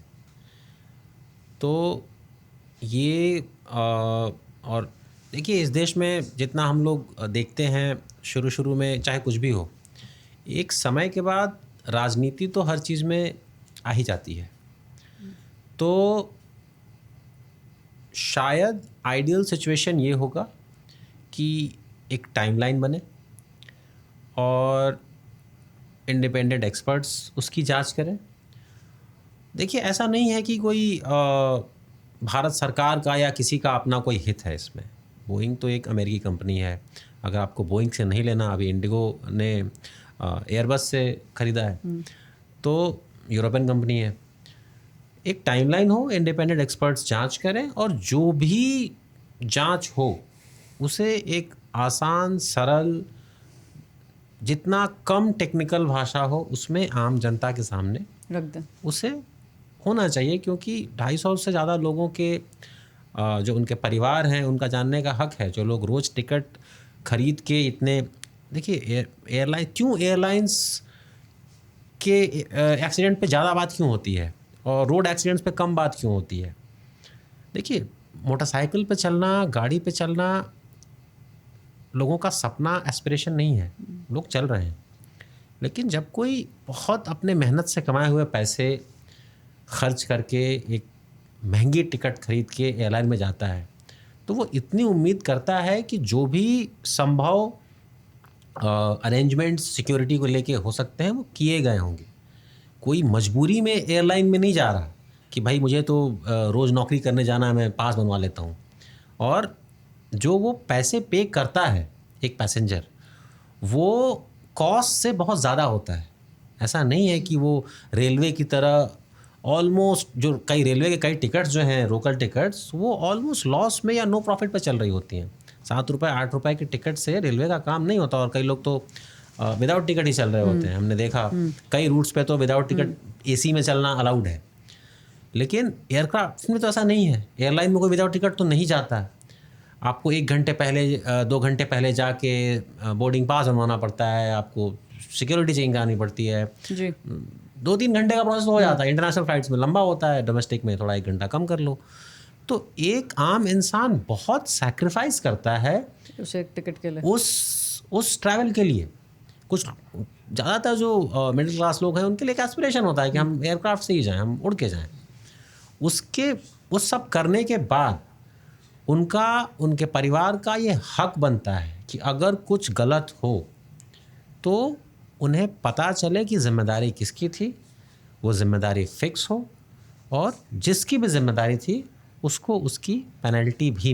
तो ये और देखिए, इस देश में जितना हम लोग देखते हैं, शुरू शुरू में चाहे कुछ भी हो, एक समय के बाद राजनीति तो हर चीज़ में आ ही जाती है। तो शायद आइडियल सिचुएशन ये होगा कि एक टाइमलाइन बने और इंडिपेंडेंट एक्सपर्ट्स उसकी जांच करें। देखिए, ऐसा नहीं है कि कोई भारत सरकार का या किसी का अपना कोई हित है इसमें। बोइंग तो एक अमेरिकी कंपनी है। अगर आपको बोइंग से नहीं लेना, अभी इंडिगो ने एयरबस से ख़रीदा है, तो यूरोपियन कंपनी है। एक टाइमलाइन हो, इंडिपेंडेंट एक्सपर्ट्स जांच करें और जो भी जांच हो उसे एक आसान, सरल, जितना कम टेक्निकल भाषा हो उसमें आम जनता के सामने रख दें। उसे होना चाहिए, क्योंकि 250 से ज़्यादा लोगों के जो उनके परिवार हैं उनका जानने का हक है। जो लोग रोज़ टिकट खरीद के इतने, देखिए एयरलाइंस के एक्सीडेंट पे ज़्यादा बात क्यों होती है और रोड एक्सीडेंट्स पे कम बात क्यों होती है? देखिए, मोटरसाइकिल पे चलना, गाड़ी पे चलना लोगों का सपना, एस्पिरेशन नहीं है। लोग चल रहे हैं, लेकिन जब कोई बहुत अपने मेहनत से कमाए हुए पैसे खर्च करके एक महंगी टिकट खरीद के एयरलाइन में जाता है तो वो इतनी उम्मीद करता है कि जो भी संभव अरेंजमेंट्स सिक्योरिटी को लेके हो सकते हैं वो किए गए होंगे। कोई मजबूरी में एयरलाइन में नहीं जा रहा कि भाई मुझे तो रोज़ नौकरी करने जाना है, मैं पास बनवा लेता हूँ। और जो वो पैसे पे करता है एक पैसेंजर, वो कॉस्ट से बहुत ज़्यादा होता है। ऐसा नहीं है कि वो रेलवे की तरह ऑलमोस्ट, जो कई रेलवे के कई टिकट्स जो हैं लोकल टिकट्स, वो ऑलमोस्ट लॉस में या नो प्रॉफिट पे चल रही होती हैं। 7 रुपये 8 रुपये की टिकट से रेलवे का काम नहीं होता और कई लोग तो विदाउट टिकट ही चल रहे होते हैं। हमने देखा कई रूट्स पे तो विदाउट टिकट एसी में चलना अलाउड है, लेकिन एयरक्राफ्ट में तो ऐसा नहीं है। एयरलाइन में कोई विदाउट टिकट तो नहीं जाता है। आपको 1 घंटे पहले 2 घंटे पहले जाके बोर्डिंग पास बनवाना पड़ता है, आपको सिक्योरिटी चेकिंग करानी पड़ती है जी। 2-3 घंटे का प्रोसेस हो जाता है। इंटरनेशनल फ्लाइट्स में लंबा होता है, डोमेस्टिक में थोड़ा 1 घंटा कम कर लो। तो एक आम इंसान बहुत सैक्रिफाइस करता है उसे एक टिकट के लिए, उस ट्रैवल के लिए। कुछ ज़्यादातर जो मिडिल क्लास लोग हैं उनके लिए एक एस्पिरेशन होता है कि हम एयरक्राफ्ट से ही जाएं, हम उड़ के जाएं। वो सब करने के बाद उनके परिवार का ये हक बनता है कि अगर कुछ गलत हो तो उन्हें पता चले कि जिम्मेदारी किसकी थी, वो जिम्मेदारी फिक्स हो और जिसकी भी जिम्मेदारी थी उसको उसकी पेनल्टी भी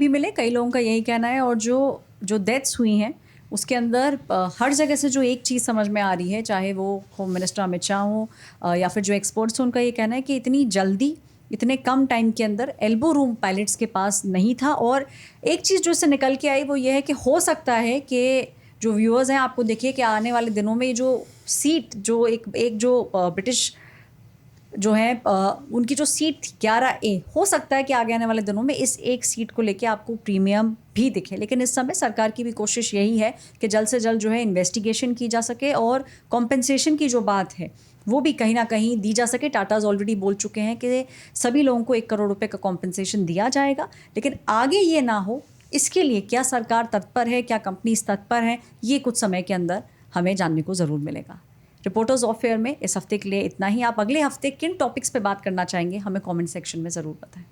मिले। कई लोगों का यही कहना है। और जो डेथ्स हुई हैं उसके अंदर हर जगह से जो एक चीज़ समझ में आ रही है, चाहे वो होम मिनिस्टर अमित शाह हो या फिर जो एक्सपर्ट्स हैं, उनका ये कहना है कि इतनी जल्दी, इतने कम टाइम के अंदर एल्बो रूम पायलट्स के पास नहीं था। और एक चीज़ जो इससे निकल के आई वो ये है कि हो सकता है कि जो व्यूअर्स हैं, आपको देखिए कि आने वाले दिनों में जो सीट, जो एक जो ब्रिटिश जो है उनकी जो सीट थी 11A, हो सकता है कि आगे आने वाले दिनों में इस एक सीट को लेके आपको प्रीमियम भी दिखे। लेकिन इस समय सरकार की भी कोशिश यही है कि जल्द से जल्द जो है इन्वेस्टिगेशन की जा सके और कॉम्पेंसेशन की जो बात है वो भी कहीं ना कहीं दी जा सके। टाटाज ऑलरेडी बोल चुके हैं कि सभी लोगों को 1 करोड़ रुपए का कॉम्पेंसेशन दिया जाएगा, लेकिन आगे ये ना हो, इसके लिए क्या सरकार तत्पर है, क्या कंपनीज तत्पर हैं, ये कुछ समय के अंदर हमें जानने को ज़रूर मिलेगा। रिपोर्टर्स ऑफ फेयर में इस हफ्ते के लिए इतना ही। आप अगले हफ्ते किन टॉपिक्स पे बात करना चाहेंगे हमें कमेंट सेक्शन में ज़रूर बताएं।